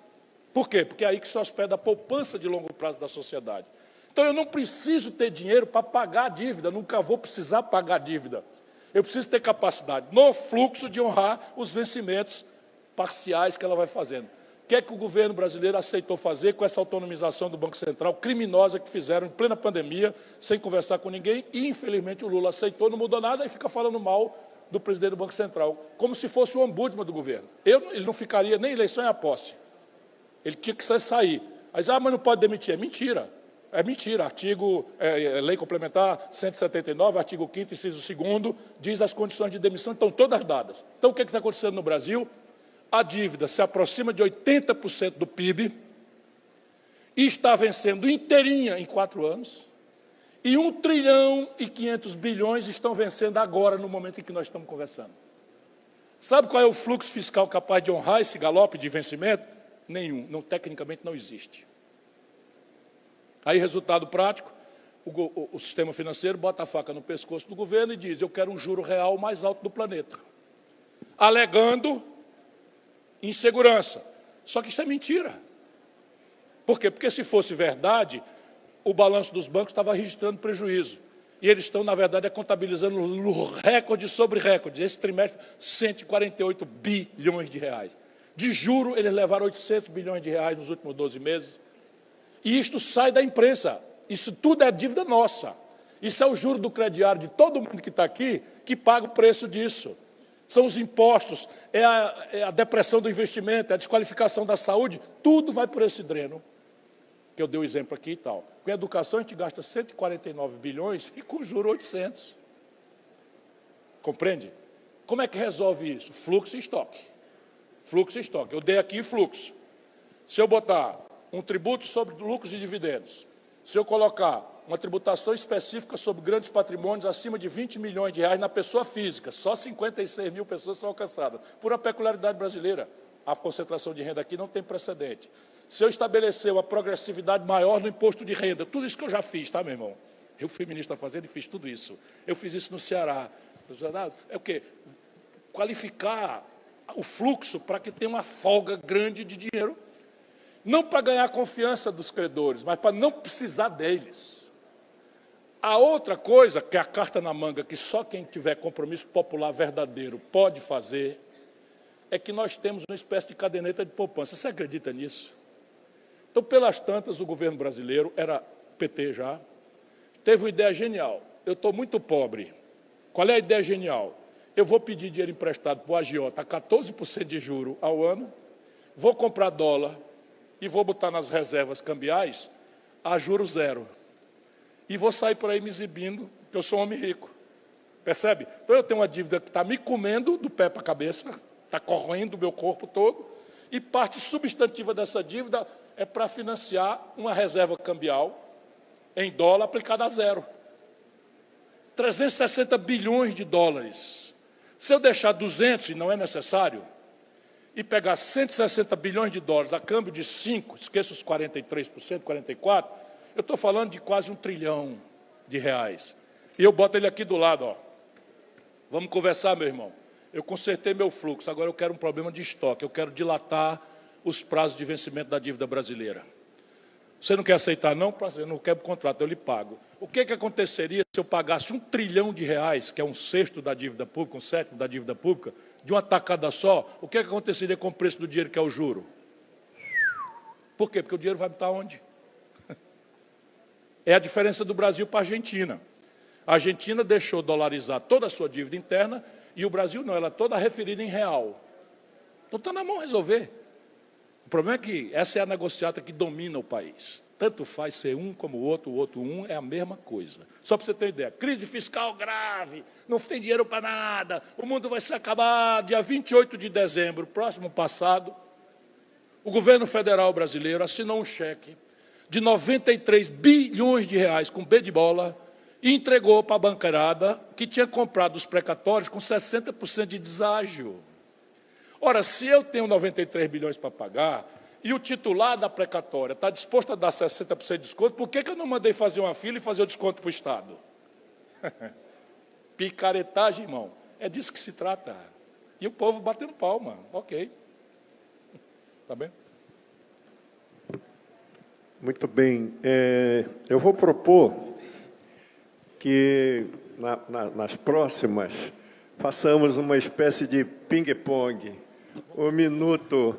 Por quê? Porque é aí que se hospeda a poupança de longo prazo da sociedade. Então, eu não preciso ter dinheiro para pagar a dívida, nunca vou precisar pagar a dívida. Eu preciso ter capacidade, no fluxo, de honrar os vencimentos parciais que ela vai fazendo. O que é que o governo brasileiro aceitou fazer com essa autonomização do Banco Central criminosa que fizeram em plena pandemia, sem conversar com ninguém, e, infelizmente, o Lula aceitou, não mudou nada e fica falando mal do presidente do Banco Central, como se fosse o ombudsman do governo. Ele não ficaria nem eleição nem a posse. Ele tinha que sair. Mas não pode demitir. É mentira. É mentira. Lei Complementar 179, artigo 5º, inciso 2º, diz as condições de demissão, estão todas dadas. Então, o que está acontecendo no Brasil? A dívida se aproxima de 80% do PIB e está vencendo inteirinha em 4 anos. E 1 trilhão e 500 bilhões estão vencendo agora, no momento em que nós estamos conversando. Sabe qual é o fluxo fiscal capaz de honrar esse galope de vencimento? Nenhum. Tecnicamente não existe. Aí, resultado prático, o sistema financeiro bota a faca no pescoço do governo e diz: eu quero um juro real mais alto do planeta. alegando insegurança. Só que isso é mentira. Por quê? Porque se fosse verdade, o balanço dos bancos estava registrando prejuízo. E eles estão, na verdade, contabilizando recorde sobre recorde. Esse trimestre, 148 bilhões de reais. De juro, eles levaram 800 bilhões de reais nos últimos 12 meses. E isto sai da imprensa. Isso tudo é dívida nossa. Isso é o juro do crediário de todo mundo que está aqui, que paga o preço disso. São os impostos, é a depressão do investimento, é a desqualificação da saúde, tudo vai por esse dreno, que eu dei o exemplo aqui e tal. Com a educação a gente gasta 149 bilhões e com juro 800. Compreende? Como é que resolve isso? Fluxo e estoque. Fluxo e estoque. Eu dei aqui fluxo. Se eu botar um tributo sobre lucros e dividendos, se eu colocar uma tributação específica sobre grandes patrimônios acima de 20 milhões de reais na pessoa física, só 56 mil pessoas são alcançadas. Por uma peculiaridade brasileira, a concentração de renda aqui não tem precedente. Se eu estabelecer uma progressividade maior no imposto de renda, tudo isso que eu já fiz, tá, meu irmão? Eu fui ministro da Fazenda e fiz tudo isso. Eu fiz isso no Ceará. É o quê? Qualificar o fluxo para que tenha uma folga grande de dinheiro, não para ganhar a confiança dos credores, mas para não precisar deles. A outra coisa, que é a carta na manga, que só quem tiver compromisso popular verdadeiro pode fazer, é que nós temos uma espécie de caderneta de poupança. Você acredita nisso? Então, pelas tantas, o governo brasileiro, era PT já, teve uma ideia genial. Eu estou muito pobre. Qual é a ideia genial? Eu vou pedir dinheiro emprestado para o agiota a 14% de juro ao ano, vou comprar dólar e vou botar nas reservas cambiais a juro zero. E vou sair por aí me exibindo, que eu sou um homem rico. Percebe? Então, eu tenho uma dívida que está me comendo do pé para a cabeça, está corroendo o meu corpo todo, e parte substantiva dessa dívida é para financiar uma reserva cambial em dólar aplicada a zero. 360 bilhões de dólares. Se eu deixar 200, e não é necessário, e pegar 160 bilhões de dólares a câmbio de 5, esqueça os 43%, 44%, eu estou falando de quase 1 trilhão de reais. E eu boto ele aqui do lado, ó. Vamos conversar, meu irmão. Eu consertei meu fluxo, agora eu quero um problema de estoque, eu quero dilatar os prazos de vencimento da dívida brasileira. Você não quer aceitar, não? Eu não quero contrato, eu lhe pago. O que aconteceria se eu pagasse 1 trilhão de reais, que é 1/6 da dívida pública, 1/7 da dívida pública, de uma tacada só? O que aconteceria com o preço do dinheiro, que é o juro? Por quê? Porque o dinheiro vai estar onde? É a diferença do Brasil para a Argentina. A Argentina deixou dolarizar toda a sua dívida interna e o Brasil não, ela é toda referida em real. Então está na mão resolver. O problema é que essa é a negociata que domina o país. Tanto faz ser um como o outro um, é a mesma coisa. Só para você ter ideia, crise fiscal grave, não tem dinheiro para nada, o mundo vai se acabar. Dia 28 de dezembro, próximo passado, o governo federal brasileiro assinou um cheque de 93 bilhões de reais, com B de bola, e entregou para a bancarada que tinha comprado os precatórios com 60% de deságio. Ora, se eu tenho 93 bilhões para pagar e o titular da precatória está disposto a dar 60% de desconto, por que eu não mandei fazer uma fila e fazer o desconto para o Estado? Picaretagem, irmão. É disso que se trata. E o povo batendo palma. Ok. Tá bem? Muito bem. Eu vou propor que nas próximas façamos uma espécie de ping-pong. Um minuto.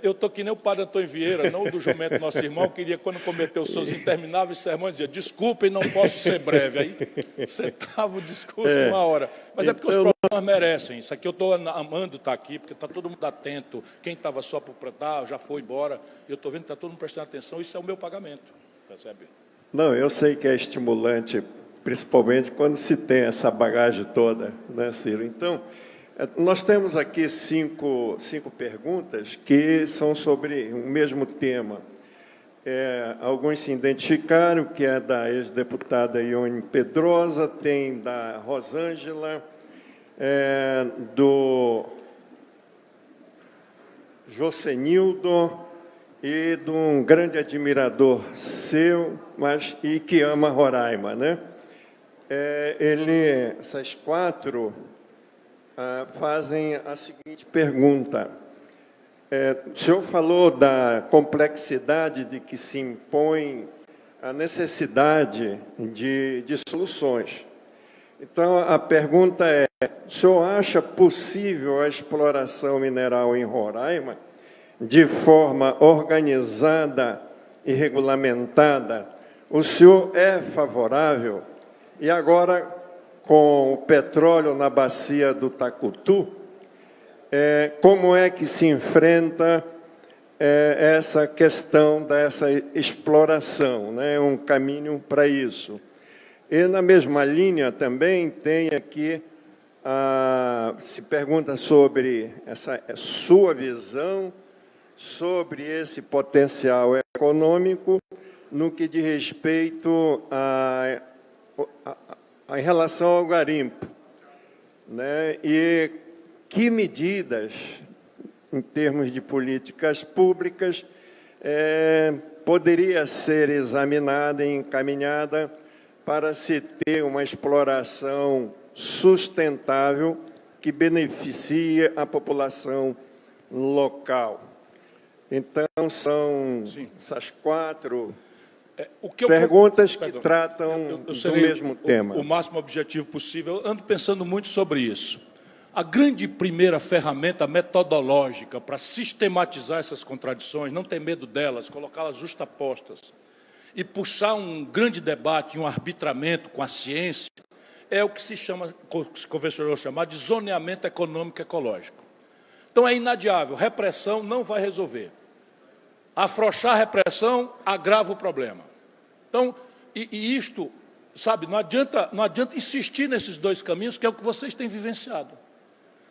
Eu estou que nem o padre Antônio Vieira, não o do jumento, nosso irmão, queria, quando cometeu os seus intermináveis sermões, dizer, desculpem, não posso ser breve. Aí você trava o discurso uma hora. Mas é porque os problemas merecem. Isso aqui eu estou amando estar aqui, porque está todo mundo atento. Quem estava só para tratar já foi embora. Eu estou vendo que está todo mundo prestando atenção. Isso é o meu pagamento. Percebe? Não, eu sei que é estimulante, principalmente quando se tem essa bagagem toda, né, Ciro? Então, nós temos aqui cinco perguntas que são sobre o mesmo tema. Alguns se identificaram, que é da ex-deputada Ione Pedrosa, tem da Rosângela, do Josenildo e de um grande admirador seu, e que ama Roraima, né? Essas 4 fazem a seguinte pergunta. O senhor falou da complexidade de que se impõe a necessidade de soluções. Então, a pergunta é, o senhor acha possível a exploração mineral em Roraima de forma organizada e regulamentada? O senhor é favorável? E agora, com o petróleo na bacia do Tacutu, como é que se enfrenta essa questão dessa exploração, né? Um caminho para isso. E, na mesma linha, também tem aqui, se pergunta sobre essa sua visão sobre esse potencial econômico no que diz respeito em relação ao garimpo, né? E que medidas, em termos de políticas públicas, poderia ser examinada e encaminhada para se ter uma exploração sustentável que beneficie a população local. Então, são essas 4 perguntas que tratam do mesmo tema. O máximo objetivo possível. Eu ando pensando muito sobre isso. A grande primeira ferramenta metodológica para sistematizar essas contradições, não ter medo delas, colocá-las justapostas e puxar um grande debate, um arbitramento com a ciência, é o que se convencionou chamar de zoneamento econômico ecológico. Então é inadiável, repressão não vai resolver. Afrouxar a repressão agrava o problema. Então, isto, sabe, não adianta insistir nesses 2 caminhos, que é o que vocês têm vivenciado.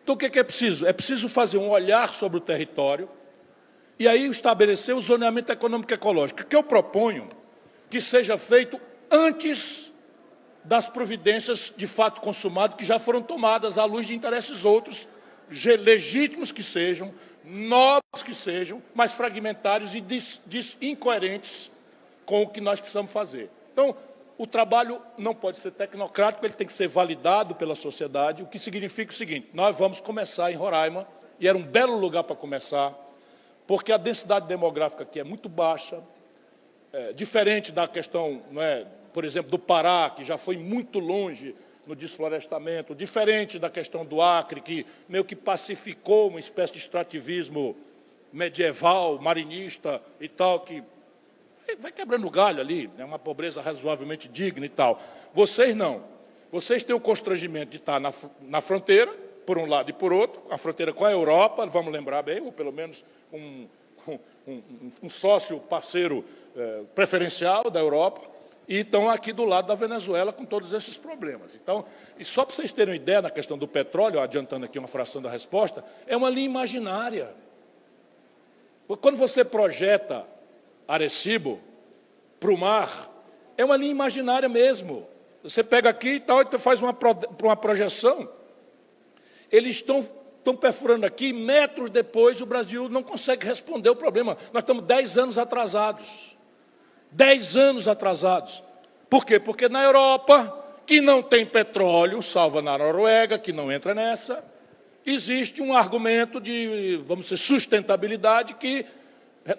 Então, o que é preciso? É preciso fazer um olhar sobre o território e aí estabelecer o zoneamento econômico ecológico, que eu proponho que seja feito antes das providências de fato consumado que já foram tomadas à luz de interesses outros, legítimos que sejam, nobres que sejam, mas fragmentários e incoerentes com o que nós precisamos fazer. Então, o trabalho não pode ser tecnocrático, ele tem que ser validado pela sociedade, o que significa o seguinte: nós vamos começar em Roraima, e era um belo lugar para começar, porque a densidade demográfica aqui é muito baixa, diferente da questão, não é, por exemplo, do Pará, que já foi muito longe no desflorestamento, diferente da questão do Acre, que meio que pacificou uma espécie de extrativismo medieval, marinista e tal, que vai quebrando galho ali, é uma pobreza razoavelmente digna e tal. Vocês não. Vocês têm o constrangimento de estar na fronteira, por um lado e por outro, a fronteira com a Europa, vamos lembrar bem, ou pelo menos um sócio parceiro preferencial da Europa, e estão aqui do lado da Venezuela com todos esses problemas. Então, e só para vocês terem uma ideia na questão do petróleo, adiantando aqui uma fração da resposta, é uma linha imaginária. Quando você projeta Arecibo para o mar, é uma linha imaginária mesmo. Você pega aqui e tal, e faz uma projeção. Eles estão perfurando aqui, metros depois o Brasil não consegue responder o problema. Nós estamos 10 anos atrasados. 10 anos atrasados. Por quê? Porque na Europa, que não tem petróleo, salvo na Noruega, que não entra nessa, existe um argumento de, vamos dizer, sustentabilidade que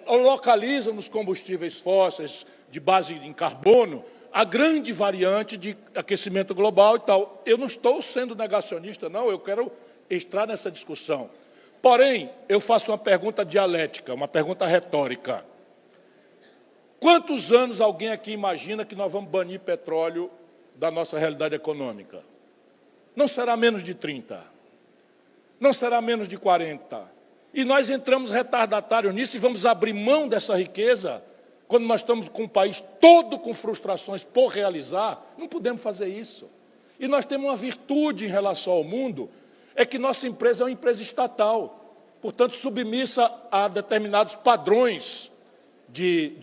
localiza nos combustíveis fósseis de base em carbono a grande variante de aquecimento global e tal. Eu não estou sendo negacionista, não, eu quero entrar nessa discussão. Porém, eu faço uma pergunta dialética, uma pergunta retórica. Quantos anos alguém aqui imagina que nós vamos banir petróleo da nossa realidade econômica? Não será menos de 30. Não será menos de 40. E nós entramos retardatário nisso e vamos abrir mão dessa riqueza quando nós estamos com um país todo com frustrações por realizar. Não podemos fazer isso. E nós temos uma virtude em relação ao mundo, é que nossa empresa é uma empresa estatal, portanto, submissa a determinados padrões de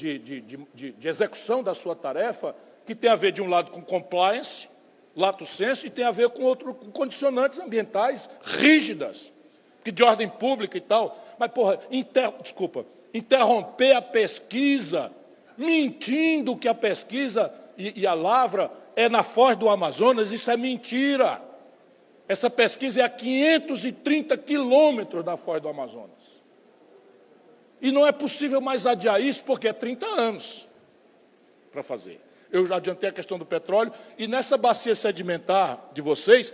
execução da sua tarefa, que tem a ver, de um lado, com compliance, lato sensu, e tem a ver com outro, com condicionantes ambientais rígidas, que de ordem pública e tal. Mas, porra, interromper a pesquisa, mentindo que a pesquisa e a lavra é na foz do Amazonas, isso é mentira. Essa pesquisa é a 530 quilômetros da foz do Amazonas. E não é possível mais adiar isso, porque é 30 anos para fazer. Eu já adiantei a questão do petróleo, e nessa bacia sedimentar de vocês,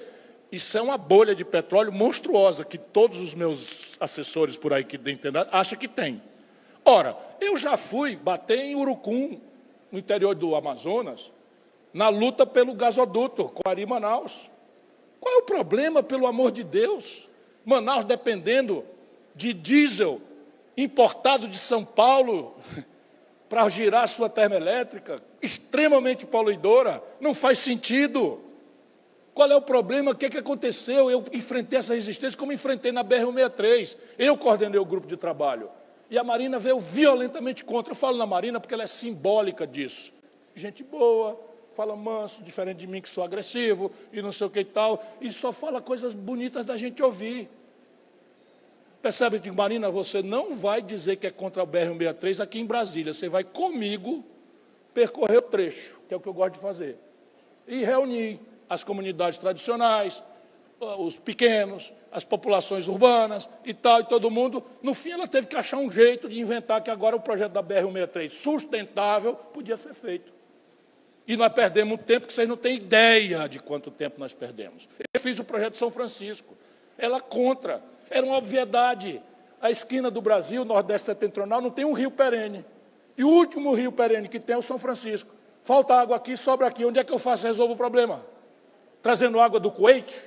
isso é uma bolha de petróleo monstruosa, que todos os meus assessores por aí que entendem acham que tem. Ora, eu já fui bater em Urucum, no interior do Amazonas, na luta pelo gasoduto Coari-Manaus. Qual é o problema, pelo amor de Deus? Manaus dependendo de diesel importado de São Paulo para girar sua termoelétrica, extremamente poluidora, não faz sentido. Qual é o problema? O que aconteceu? Eu enfrentei essa resistência como enfrentei na BR-163. Eu coordenei o grupo de trabalho. E a Marina veio violentamente contra. Eu falo na Marina porque ela é simbólica disso. Gente boa, fala manso, diferente de mim que sou agressivo e não sei o que e tal, e só fala coisas bonitas da gente ouvir. Percebe que, Marina, você não vai dizer que é contra a BR-163 aqui em Brasília. Você vai comigo percorrer o trecho, que é o que eu gosto de fazer. E reunir as comunidades tradicionais, os pequenos, as populações urbanas e tal, e todo mundo. No fim, ela teve que achar um jeito de inventar que agora o projeto da BR-163 sustentável podia ser feito. E nós perdemos um tempo que vocês não têm ideia de quanto tempo nós perdemos. Eu fiz o projeto de São Francisco. Ela contra. Era uma obviedade. A esquina do Brasil, Nordeste Setentrional, não tem um rio perene. E o último rio perene que tem é o São Francisco. Falta água aqui, sobra aqui. Onde é que eu faço? Resolvo o problema. Trazendo água do Kuwait?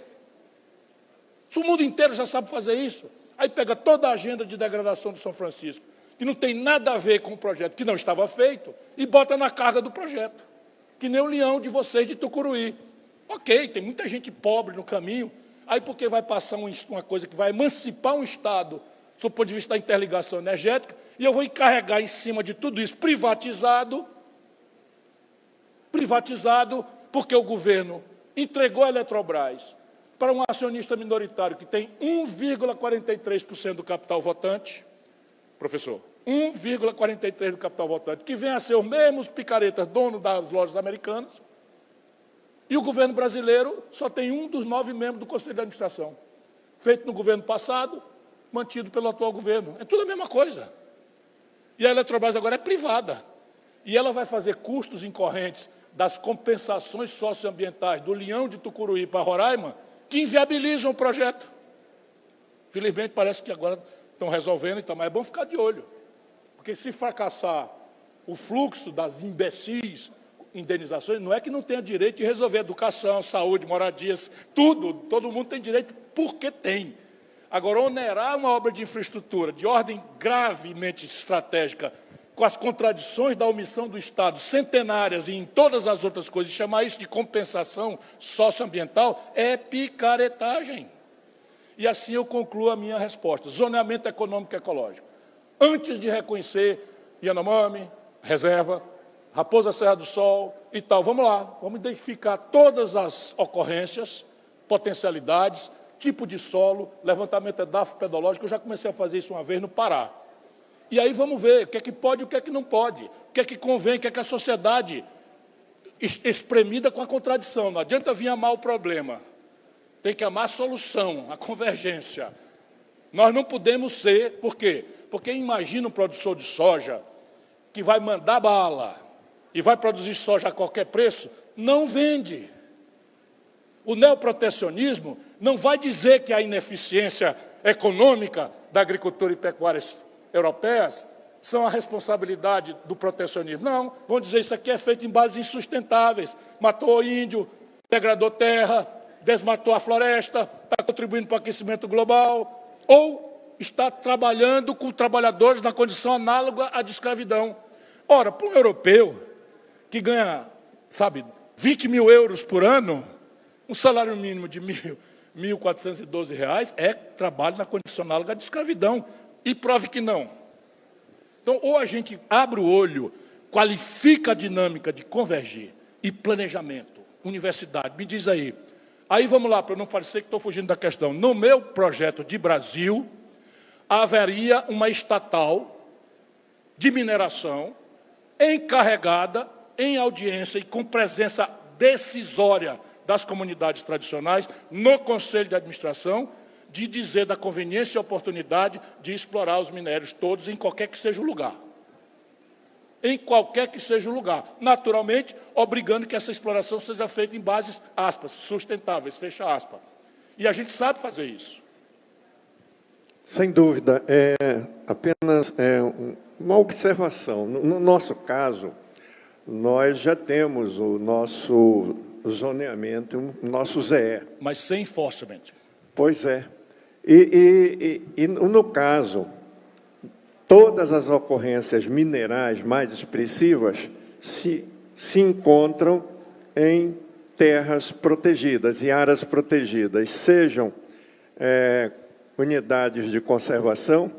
O mundo inteiro já sabe fazer isso. Aí pega toda a agenda de degradação do São Francisco, que não tem nada a ver com o projeto, que não estava feito, e bota na carga do projeto. Que nem o leão de vocês de Tucuruí. Ok, tem muita gente pobre no caminho. Aí porque vai passar uma coisa que vai emancipar um Estado, do ponto de vista da interligação energética, e eu vou encarregar em cima de tudo isso, privatizado, porque o governo entregou a Eletrobras para um acionista minoritário que tem 1,43% do capital votante, professor, 1,43% do capital votante, que vem a ser os mesmos picaretas, dono das lojas americanas, e o governo brasileiro só tem um dos 9 membros do Conselho de Administração, feito no governo passado, mantido pelo atual governo. É tudo a mesma coisa. E a Eletrobras agora é privada. E ela vai fazer custos incorrentes das compensações socioambientais do Leão de Tucuruí para Roraima, que inviabilizam o projeto. Felizmente, parece que agora estão resolvendo, então, mas é bom ficar de olho. Porque se fracassar o fluxo das imbecis indenizações, não é que não tenha direito de resolver educação, saúde, moradias, tudo, todo mundo tem direito porque tem. Agora, onerar uma obra de infraestrutura de ordem gravemente estratégica, com as contradições da omissão do Estado, centenárias e em todas as outras coisas, chamar isso de compensação socioambiental, é picaretagem. E assim eu concluo a minha resposta. Zoneamento econômico e ecológico. Antes de reconhecer Yanomami, reserva, Raposa Serra do Sol e tal, vamos lá, vamos identificar todas as ocorrências, potencialidades, tipo de solo, levantamento edafo-pedológico. Eu já comecei a fazer isso uma vez no Pará. E aí vamos ver o que é que pode e o que é que não pode, o que é que convém, o que é que a sociedade espremida com a contradição. Não adianta vir amar o problema, tem que amar a solução, a convergência. Nós não podemos ser, por quê? Porque imagina um produtor de soja que vai mandar bala e vai produzir soja a qualquer preço, não vende. O neoprotecionismo não vai dizer que a ineficiência econômica da agricultura e pecuária europeias são a responsabilidade do protecionismo. Não, vão dizer isso aqui é feito em bases insustentáveis. Matou o índio, degradou terra, desmatou a floresta, está contribuindo para o aquecimento global, ou está trabalhando com trabalhadores na condição análoga à de escravidão. Ora, para um europeu que ganha, 20 mil euros por ano, um salário mínimo de R$ 1.412 é trabalho na condição análoga à de escravidão. E prove que não. Então, ou a gente abre o olho, qualifica a dinâmica de convergir e planejamento, universidade, me diz aí. Aí vamos lá, para não parecer que estou fugindo da questão. No meu projeto de Brasil, haveria uma estatal de mineração encarregada, em audiência e com presença decisória das comunidades tradicionais no Conselho de Administração, de dizer da conveniência e oportunidade de explorar os minérios todos em qualquer que seja o lugar. Em qualquer que seja o lugar. Naturalmente, obrigando que essa exploração seja feita em bases, aspas, sustentáveis, fecha aspas. E a gente sabe fazer isso. Sem dúvida, apenas uma observação. No nosso caso, nós já temos o nosso zoneamento, o nosso ZE. Mas sem enforcement. Pois é. E no caso, todas as ocorrências minerais mais expressivas se encontram em terras protegidas, em áreas protegidas, sejam unidades de conservação,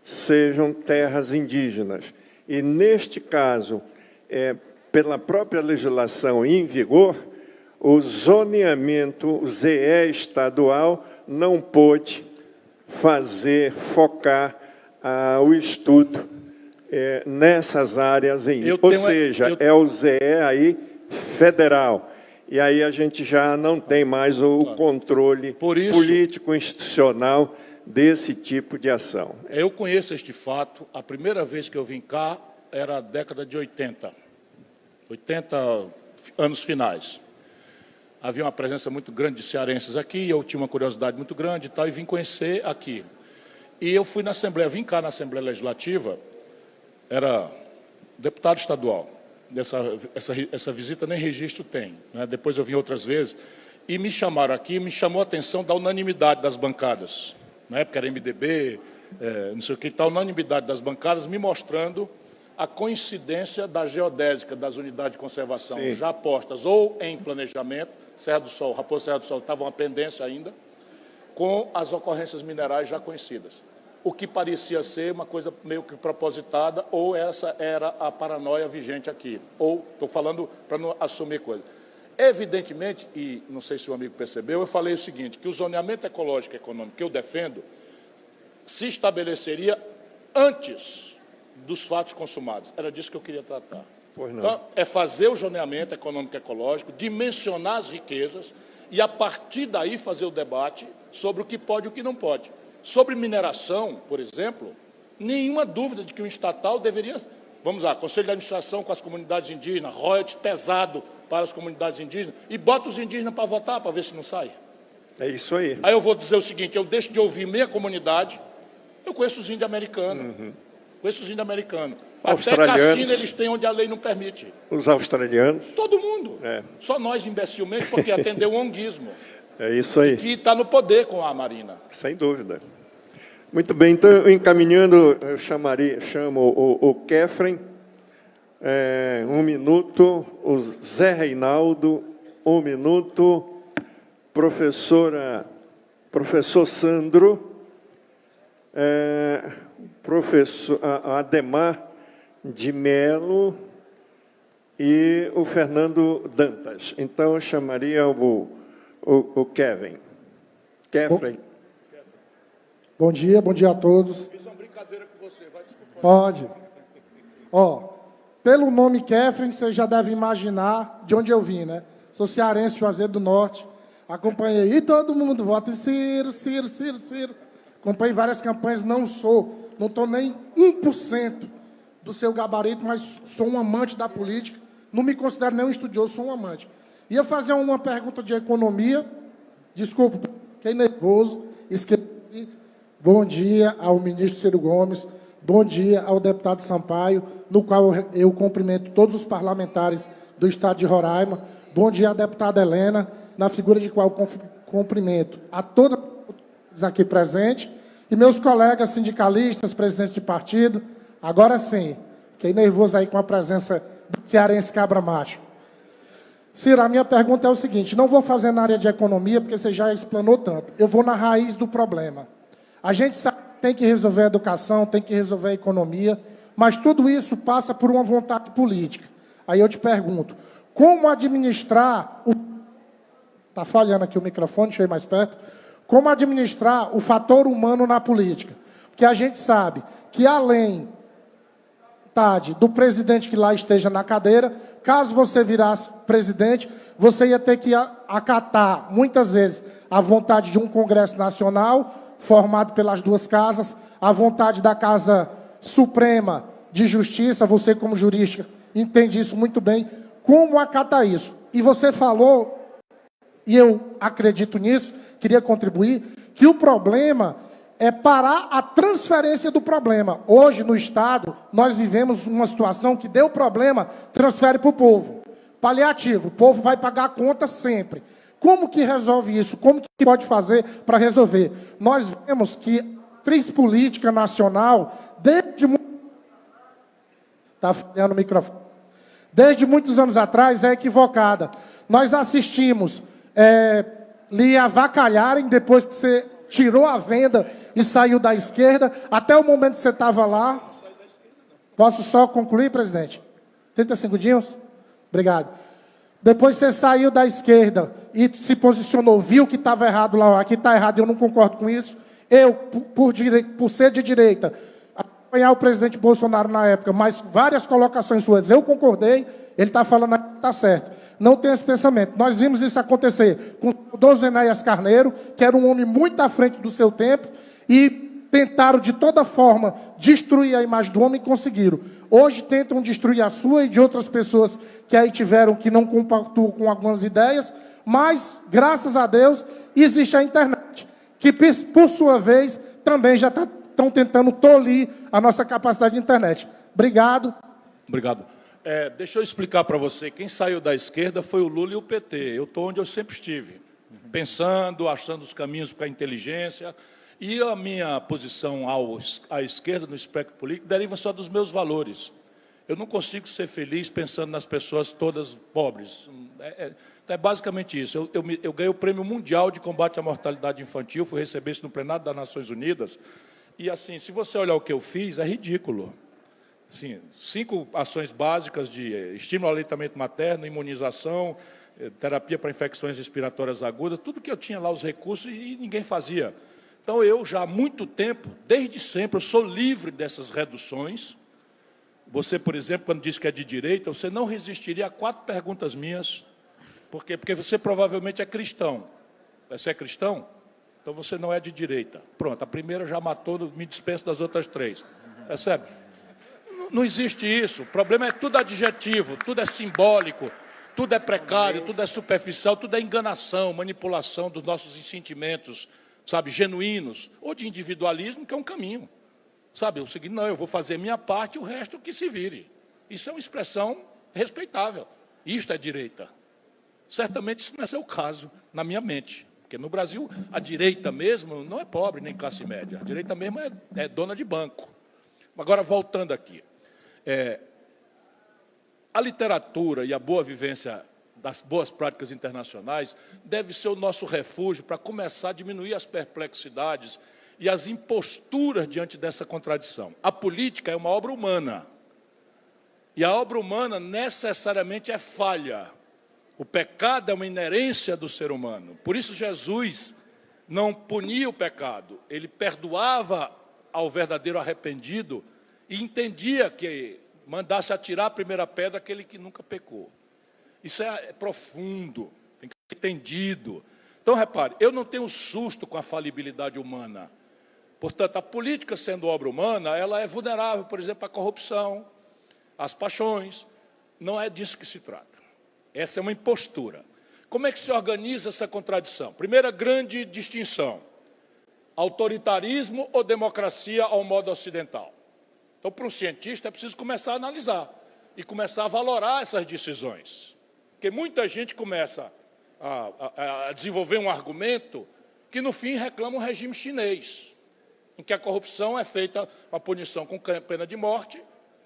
sejam terras indígenas. E, neste caso, pela própria legislação em vigor, o zoneamento, o ZE estadual, não pôde focar o estudo nessas áreas ainda. Ou seja, é o ZE aí federal. E aí a gente já não tem mais o controle político institucional desse tipo de ação. Eu conheço este fato. A primeira vez que eu vim cá era a década de 80 anos finais. Havia uma presença muito grande de cearenses aqui, eu tinha uma curiosidade muito grande e tal, e vim conhecer aqui. E eu fui na Assembleia, vim cá na Assembleia Legislativa, era deputado estadual. Essa visita nem registro tem, né? Depois eu vim outras vezes, e me chamaram aqui, me chamou a atenção da unanimidade das bancadas. Na época era MDB, não sei o que, tal, unanimidade das bancadas, me mostrando a coincidência da geodésica das unidades de conservação, sim, já postas ou em planejamento, Serra do Sol, Raposa Serra do Sol, estava uma pendência ainda, com as ocorrências minerais já conhecidas. O que parecia ser uma coisa meio que propositada, ou essa era a paranoia vigente aqui. Ou, estou falando para não assumir coisa. Evidentemente, e não sei se o amigo percebeu, eu falei o seguinte, que o zoneamento ecológico e econômico que eu defendo se estabeleceria antes dos fatos consumados. Era disso que eu queria tratar. Pois não. Então, é fazer o zoneamento econômico e ecológico, dimensionar as riquezas e, a partir daí, fazer o debate sobre o que pode e o que não pode. Sobre mineração, por exemplo, nenhuma dúvida de que o estatal deveria... Vamos lá, Conselho de Administração com as comunidades indígenas, royalties pesado para as comunidades indígenas, e bota os indígenas para votar, para ver se não sai. É isso aí. Aí eu vou dizer o seguinte, eu deixo de ouvir meia comunidade, eu conheço os índios americanos, conheço os índios americanos. Até cassino eles têm onde a lei não permite. Os australianos. Todo mundo. Só nós, imbecilmente, porque atendeu o onguismo. É isso aí. Que está no poder com a Marina. Sem dúvida. Muito bem, então, encaminhando, eu chamo o Kefren, 1 minuto, o Zé Reinaldo, 1 minuto, professor Sandro, professor Ademar de Melo e o Fernando Dantas. Então, eu chamaria o Kefren. Bom dia a todos. Fiz uma brincadeira com você, vai desculpar. Pode. Pelo nome Kefren, você já deve imaginar de onde eu vim, né? Sou cearense, Juazeiro do Norte. Acompanhei, e todo mundo vota em Ciro. Acompanhei várias campanhas, não estou nem 1% do seu gabarito, mas sou um amante da política. Não me considero nem um estudioso, sou um amante. Ia fazer uma pergunta de economia. Desculpa, fiquei nervoso, esqueci. Bom dia ao ministro Ciro Gomes, bom dia ao deputado Sampaio, no qual eu cumprimento todos os parlamentares do Estado de Roraima. Bom dia à deputada Helena, na figura de qual cumprimento a todos aqui presentes, e meus colegas sindicalistas, presidentes de partido. Agora sim, fiquei nervoso aí com a presença do cearense cabra macho. Ciro, a minha pergunta é o seguinte, não vou fazer na área de economia, porque você já explanou tanto. Eu vou na raiz do problema. A gente sabe que tem que resolver a educação, tem que resolver a economia, mas tudo isso passa por uma vontade política. Aí eu te pergunto, como administrar o... Está falhando aqui o microfone, deixa eu ir mais perto. Como administrar o fator humano na política? Porque a gente sabe que, além vontade do presidente que lá esteja na cadeira. Caso você virasse presidente, você ia ter que acatar, muitas vezes, a vontade de um Congresso Nacional, formado pelas duas casas, a vontade da Casa Suprema de Justiça, você como jurista entende isso muito bem, como acatar isso. E você falou, e eu acredito nisso, queria contribuir, que o problema é parar a transferência do problema. Hoje, no Estado, nós vivemos uma situação que deu problema, transfere para o povo. Paliativo, o povo vai pagar a conta sempre. Como que resolve isso? Como que pode fazer para resolver? Nós vemos que a atriz política nacional, Está falhando o microfone. Desde muitos anos atrás, é equivocada. Nós assistimos lhe avacalharem depois que você tirou a venda e saiu da esquerda, até o momento que você estava lá. Posso só concluir, presidente? 30 segundinhos? Obrigado. Depois você saiu da esquerda e se posicionou, viu que estava errado lá, aqui está errado, eu não concordo com isso. Eu, por ser de direita, acompanhar o presidente Bolsonaro na época, mas várias colocações suas, eu concordei, ele está falando que está certo. Não tem esse pensamento. Nós vimos isso acontecer com o Dom Zenéias Carneiro, que era um homem muito à frente do seu tempo, e tentaram, de toda forma, destruir a imagem do homem e conseguiram. Hoje tentam destruir a sua e de outras pessoas que aí tiveram, que não compactuam com algumas ideias, mas, graças a Deus, existe a internet, que, por sua vez, também já estão tentando tolir a nossa capacidade de internet. Obrigado. Obrigado. Deixa eu explicar para você, quem saiu da esquerda foi o Lula e o PT. Eu estou onde eu sempre estive, pensando, achando os caminhos para a inteligência, e a minha posição à esquerda no espectro político deriva só dos meus valores. Eu não consigo ser feliz pensando nas pessoas todas pobres. É basicamente isso. Eu ganhei o Prêmio Mundial de Combate à Mortalidade Infantil, fui receber isso no plenário das Nações Unidas, e assim, se você olhar o que eu fiz, é ridículo. Sim, 5 ações básicas de estímulo ao aleitamento materno, imunização, terapia para infecções respiratórias agudas, tudo que eu tinha lá, os recursos, e ninguém fazia. Então, eu já há muito tempo, desde sempre, eu sou livre dessas reduções. Você, por exemplo, quando diz que é de direita, você não resistiria a 4 perguntas minhas. Por quê? Porque você provavelmente é cristão. Você é cristão? Então, você não é de direita. Pronto, a primeira já matou, me dispensa das outras 3. Percebe? Não existe isso. O problema é tudo adjetivo, tudo é simbólico, tudo é precário, tudo é superficial, tudo é enganação, manipulação dos nossos sentimentos, sabe, genuínos, ou de individualismo, que é um caminho. Sabe, o seguinte, não, eu vou fazer minha parte e o resto que se vire. Isso é uma expressão respeitável. Isto é direita. Certamente isso não é seu caso, na minha mente. Porque no Brasil, a direita mesmo não é pobre nem classe média. A direita mesmo é dona de banco. Agora, voltando aqui. A literatura e a boa vivência das boas práticas internacionais deve ser o nosso refúgio para começar a diminuir as perplexidades e as imposturas diante dessa contradição. A política é uma obra humana. E a obra humana necessariamente é falha. O pecado é uma inerência do ser humano. Por isso Jesus não punia o pecado. Ele perdoava ao verdadeiro arrependido e entendia que mandasse atirar a primeira pedra aquele que nunca pecou. Isso é profundo, tem que ser entendido. Então, repare, eu não tenho susto com a falibilidade humana. Portanto, a política, sendo obra humana, ela é vulnerável, por exemplo, à corrupção, às paixões. Não é disso que se trata. Essa é uma impostura. Como é que se organiza essa contradição? Primeira grande distinção: autoritarismo ou democracia ao modo ocidental? Então, para um cientista, é preciso começar a analisar e começar a valorar essas decisões. Porque muita gente começa a desenvolver um argumento que, no fim, reclama um regime chinês, em que a corrupção é feita a punição com pena de morte,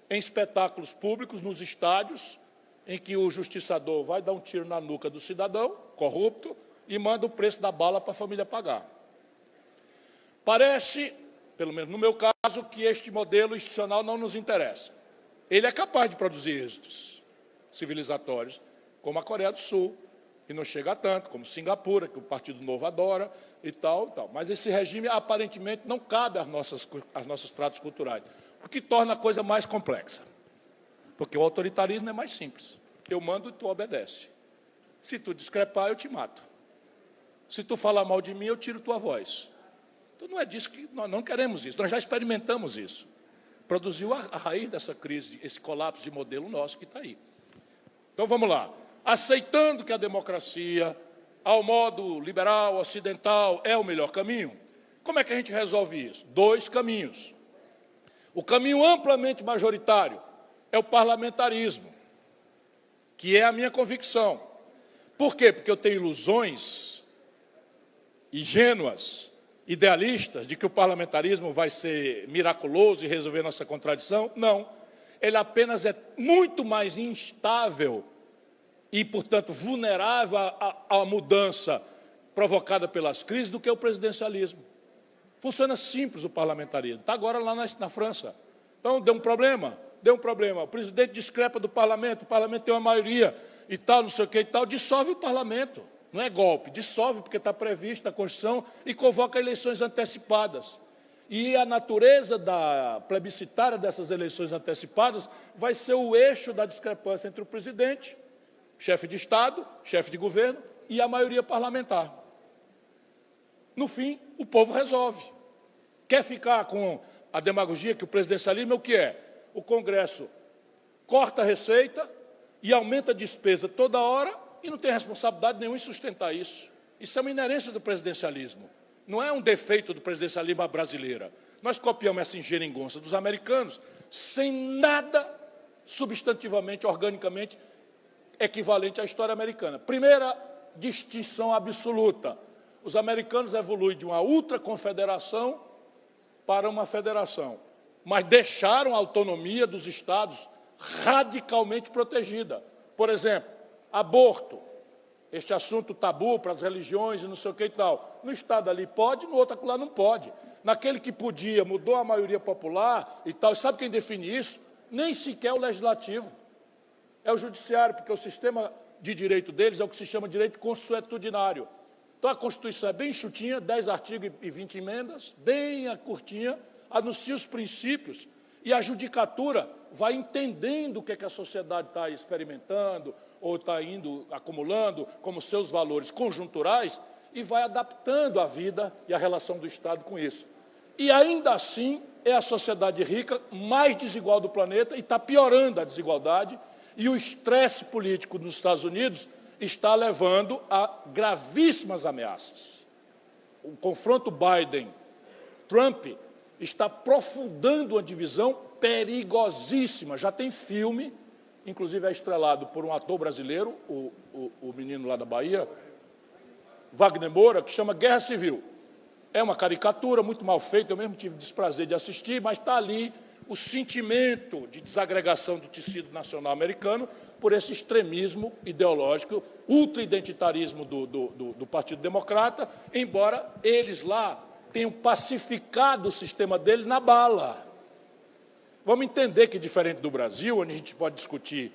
em espetáculos públicos, nos estádios, em que o justiçador vai dar um tiro na nuca do cidadão corrupto e manda o preço da bala para a família pagar. Parece, pelo menos no meu caso, que este modelo institucional não nos interessa. Ele é capaz de produzir êxitos civilizatórios, como a Coreia do Sul, que não chega a tanto, como Singapura, que o Partido Novo adora, e tal. Mas esse regime, aparentemente, não cabe aos nossos tratos culturais, o que torna a coisa mais complexa. Porque o autoritarismo é mais simples. Eu mando e tu obedece. Se tu discrepar, eu te mato. Se tu falar mal de mim, eu tiro tua voz. Então, não é disso que nós não queremos isso. Nós já experimentamos isso. Produziu a raiz dessa crise, esse colapso de modelo nosso que está aí. Então, vamos lá. Aceitando que a democracia, ao modo liberal, ocidental, é o melhor caminho, como é que a gente resolve isso? 2 caminhos. O caminho amplamente majoritário é o parlamentarismo, que é a minha convicção. Por quê? Porque eu tenho ilusões ingênuas, idealistas, de que o parlamentarismo vai ser miraculoso e resolver nossa contradição? Não. Ele apenas é muito mais instável e, portanto, vulnerável à mudança provocada pelas crises do que o presidencialismo. Funciona simples o parlamentarismo. Está agora lá na França. Então, deu um problema. O presidente discrepa do parlamento, o parlamento tem uma maioria e tal, não sei o que e tal, dissolve o parlamento. Não é golpe, dissolve porque está previsto na Constituição e convoca eleições antecipadas. E a natureza plebiscitária dessas eleições antecipadas vai ser o eixo da discrepância entre o presidente, chefe de Estado, chefe de governo e a maioria parlamentar. No fim, o povo resolve. Quer ficar com a demagogia que o presidencialismo é o que é? O Congresso corta a receita e aumenta a despesa toda hora e não tem responsabilidade nenhuma em sustentar isso. Isso é uma inerência do presidencialismo. Não é um defeito do presidencialismo brasileiro. Nós copiamos essa geringonça dos americanos sem nada substantivamente, organicamente, equivalente à história americana. Primeira distinção absoluta. Os americanos evoluem de uma ultraconfederação para uma federação, mas deixaram a autonomia dos estados radicalmente protegida. Por exemplo, aborto, este assunto tabu para as religiões e não sei o que e tal. No estado ali pode, no outro lá não pode. Naquele que podia, mudou a maioria popular e tal. E sabe quem define isso? Nem sequer o legislativo. É o judiciário, porque o sistema de direito deles é o que se chama direito consuetudinário. Então, a Constituição é bem enxutinha, 10 artigos e 20 emendas, bem curtinha, anuncia os princípios e a judicatura vai entendendo o que a sociedade está experimentando ou está indo acumulando como seus valores conjunturais e vai adaptando a vida e a relação do Estado com isso. E, ainda assim, é a sociedade rica mais desigual do planeta e está piorando a desigualdade e o estresse político nos Estados Unidos está levando a gravíssimas ameaças. O confronto Biden-Trump está aprofundando uma divisão perigosíssima. Já tem filme, inclusive é estrelado por um ator brasileiro, o menino lá da Bahia, Wagner Moura, que chama Guerra Civil. É uma caricatura muito mal feita, eu mesmo tive o desprazer de assistir, mas está ali o sentimento de desagregação do tecido nacional americano por esse extremismo ideológico, ultra-identitarismo do Partido Democrata, embora eles lá tenham pacificado o sistema deles na bala. Vamos entender que, diferente do Brasil, onde a gente pode discutir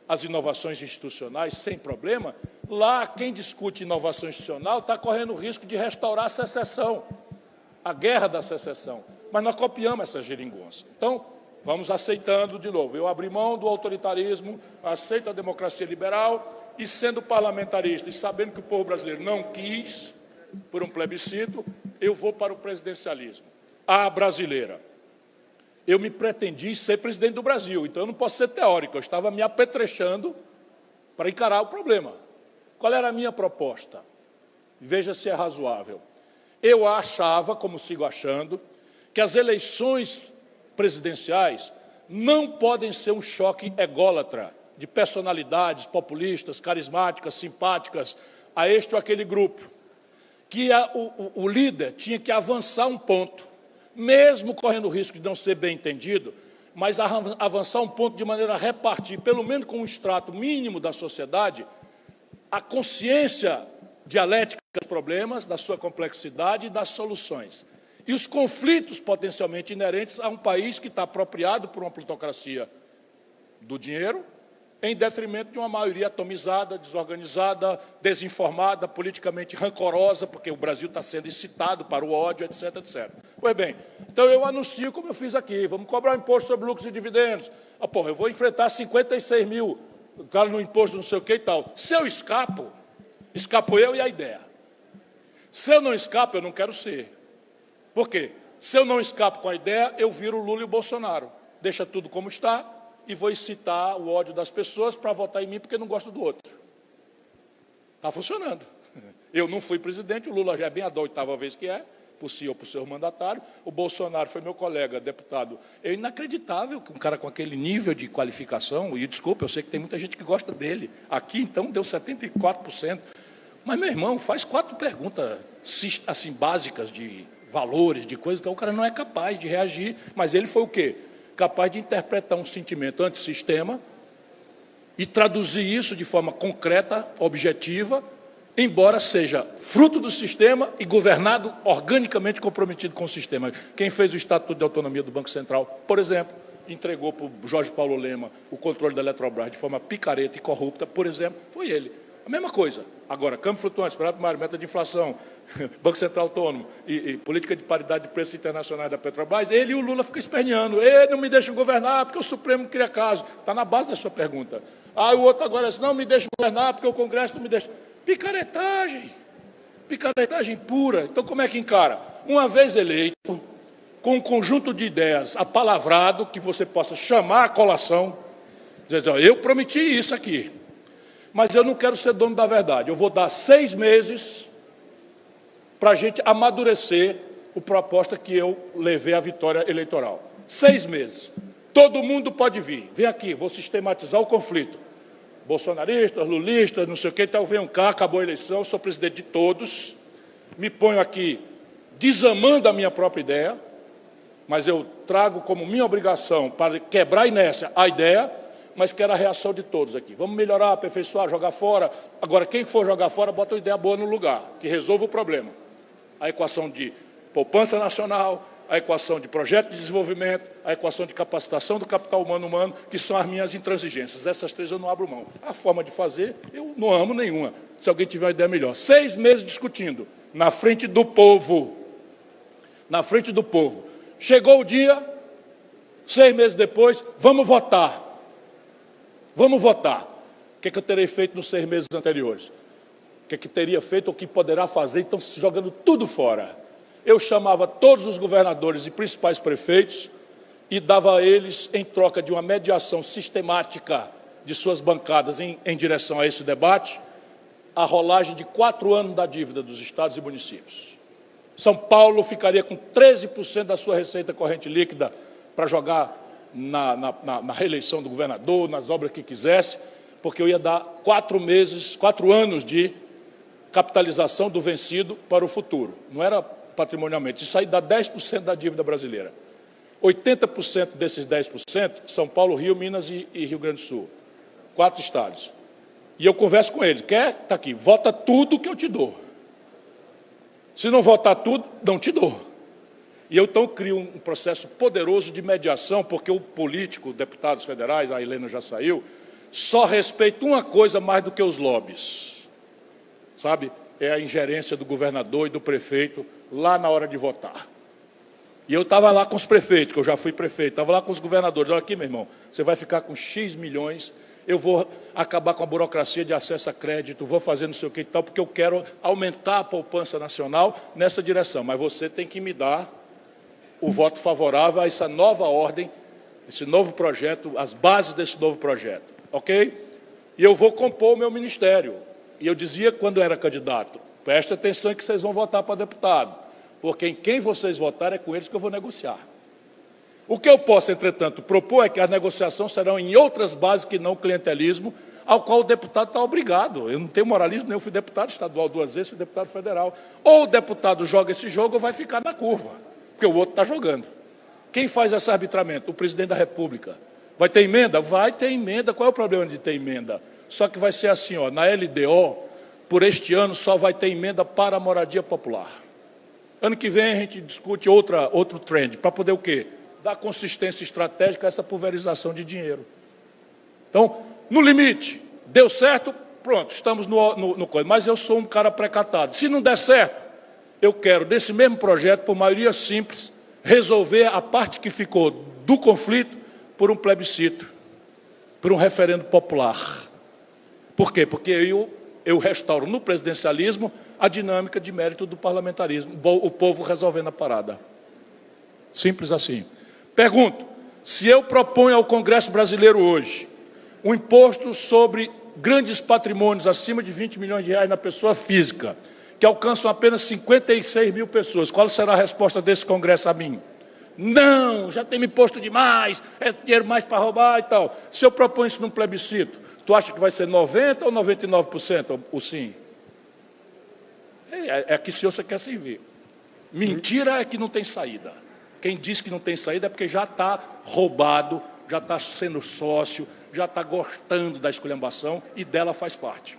as inovações institucionais sem problema, lá quem discute inovação institucional está correndo o risco de restaurar a secessão, a guerra da secessão. Mas nós copiamos essa geringonça. Então, vamos aceitando de novo. Eu abri mão do autoritarismo, aceito a democracia liberal e, sendo parlamentarista e sabendo que o povo brasileiro não quis, por um plebiscito, eu vou para o presidencialismo. A brasileira. Eu me pretendi ser presidente do Brasil, então eu não posso ser teórico, eu estava me apetrechando para encarar o problema. Qual era a minha proposta? Veja se é razoável. Eu achava, como sigo achando, que as eleições presidenciais não podem ser um choque ególatra de personalidades populistas, carismáticas, simpáticas a este ou aquele grupo. Que o líder tinha que avançar um ponto, mesmo correndo o risco de não ser bem entendido, mas avançar um ponto de maneira a repartir, pelo menos com um extrato mínimo da sociedade, a consciência dialética dos problemas, da sua complexidade e das soluções. E os conflitos potencialmente inerentes a um país que está apropriado por uma plutocracia do dinheiro em detrimento de uma maioria atomizada, desorganizada, desinformada, politicamente rancorosa, porque o Brasil está sendo incitado para o ódio, etc, etc. Pois bem, então eu anuncio como eu fiz aqui, vamos cobrar um imposto sobre lucros e dividendos. Eu vou enfrentar 56 mil, tá no imposto não sei o que e tal. Se eu escapo eu e a ideia. Se eu não escapo, eu não quero ser. Por quê? Se eu não escapo com a ideia, eu viro o Lula e o Bolsonaro. Deixa tudo como está e vou incitar o ódio das pessoas para votar em mim porque não gosto do outro. Está funcionando. Eu não fui presidente, o Lula já é bem a 8ª vez que é, por si ou por seu mandatário. O Bolsonaro foi meu colega, deputado. É inacreditável que um cara com aquele nível de qualificação, e desculpa, eu sei que tem muita gente que gosta dele. Aqui, então, deu 74%. Mas, meu irmão, faz 4 perguntas assim, básicas de valores, de coisas, então o cara não é capaz de reagir. Mas ele foi o quê? Capaz de interpretar um sentimento antissistema e traduzir isso de forma concreta, objetiva, embora seja fruto do sistema e governado organicamente comprometido com o sistema. Quem fez o Estatuto de Autonomia do Banco Central, por exemplo, entregou para o Jorge Paulo Lema o controle da Eletrobras de forma picareta e corrupta, por exemplo, foi ele. A mesma coisa. Agora, câmbio flutuante, superávit primário, meta de inflação, Banco Central Autônomo e política de paridade de preços internacionais da Petrobras, ele e o Lula ficam esperneando. Ele não me deixa governar porque o Supremo cria caso. Está na base da sua pergunta. O outro agora diz, não me deixa governar porque o Congresso não me deixa. Picaretagem. Picaretagem pura. Então, como é que encara? Uma vez eleito, com um conjunto de ideias apalavrado, que você possa chamar a colação, dizer, eu prometi isso aqui. Mas eu não quero ser dono da verdade. Eu vou dar 6 meses para a gente amadurecer a proposta que eu levei à vitória eleitoral. 6 meses. Todo mundo pode vir. Vem aqui, vou sistematizar o conflito. Bolsonaristas, lulistas, não sei o que, então venham cá, acabou a eleição, sou presidente de todos. Me ponho aqui desamando a minha própria ideia, mas eu trago como minha obrigação para quebrar a inércia a ideia, mas quero a reação de todos aqui. Vamos melhorar, aperfeiçoar, jogar fora. Agora, quem for jogar fora, bota uma ideia boa no lugar, que resolva o problema. A equação de poupança nacional, a equação de projeto de desenvolvimento, a equação de capacitação do capital humano, que são as minhas intransigências. Essas 3 eu não abro mão. A forma de fazer, eu não amo nenhuma. Se alguém tiver uma ideia melhor. 6 meses discutindo, na frente do povo. Na frente do povo. Chegou o dia, 6 meses depois, vamos votar. Vamos votar. O que eu terei feito nos 6 meses anteriores? O que teria feito ou o que poderá fazer? Então, jogando tudo fora. Eu chamava todos os governadores e principais prefeitos e dava a eles, em troca de uma mediação sistemática de suas bancadas em direção a esse debate, a rolagem de 4 anos da dívida dos estados e municípios. São Paulo ficaria com 13% da sua receita corrente líquida para jogar na reeleição do governador, nas obras que quisesse, porque eu ia dar 4 anos de capitalização do vencido para o futuro. Não era patrimonialmente. Isso aí dá 10% da dívida brasileira. 80% desses 10%, São Paulo, Rio, Minas e Rio Grande do Sul. 4 estados. E eu converso com eles. Quer? Está aqui. Vota tudo que eu te dou. Se não votar tudo, não te dou. E eu, então, crio um processo poderoso de mediação, porque o político, deputados federais, a Helena já saiu, só respeita uma coisa mais do que os lobbies. Sabe? É a ingerência do governador e do prefeito lá na hora de votar. E eu estava lá com os prefeitos, que eu já fui prefeito, estava lá com os governadores. Olha aqui, meu irmão, você vai ficar com X milhões, eu vou acabar com a burocracia de acesso a crédito, vou fazer não sei o que e tal, porque eu quero aumentar a poupança nacional nessa direção. Mas você tem que me dar o voto favorável a essa nova ordem, esse novo projeto, as bases desse novo projeto, ok? E eu vou compor o meu ministério. E eu dizia quando era candidato, preste atenção que vocês vão votar para deputado, porque em quem vocês votarem é com eles que eu vou negociar. O que eu posso, entretanto, propor é que as negociações serão em outras bases que não o clientelismo, ao qual o deputado está obrigado. Eu não tenho moralismo, nem eu fui deputado estadual 2 vezes, fui deputado federal. Ou o deputado joga esse jogo ou vai ficar na curva, porque o outro está jogando. Quem faz esse arbitramento? O presidente da República. Vai ter emenda? Vai ter emenda. Qual é o problema de ter emenda? Só que vai ser assim, ó, na LDO, por este ano, só vai ter emenda para a moradia popular. Ano que vem a gente discute outro trend, para poder o quê? Dar consistência estratégica a essa pulverização de dinheiro. Então, no limite. Deu certo, pronto, estamos no coisa. Mas eu sou um cara precatado. Se não der certo, eu quero, desse mesmo projeto, por maioria simples, resolver a parte que ficou do conflito por um plebiscito, por um referendo popular. Por quê? Porque eu restauro no presidencialismo a dinâmica de mérito do parlamentarismo, o povo resolvendo a parada. Simples assim. Pergunto, se eu proponho ao Congresso brasileiro hoje um imposto sobre grandes patrimônios acima de 20 milhões de reais na pessoa física, que alcançam apenas 56 mil pessoas, qual será a resposta desse Congresso a mim? Não, já tem me imposto demais, é dinheiro mais para roubar e tal. Se eu proponho isso num plebiscito, tu acha que vai ser 90% ou 99% o sim? É que se você quer servir. Mentira é que não tem saída. Quem diz que não tem saída é porque já está roubado, já está sendo sócio, já está gostando da esculhambação e dela faz parte.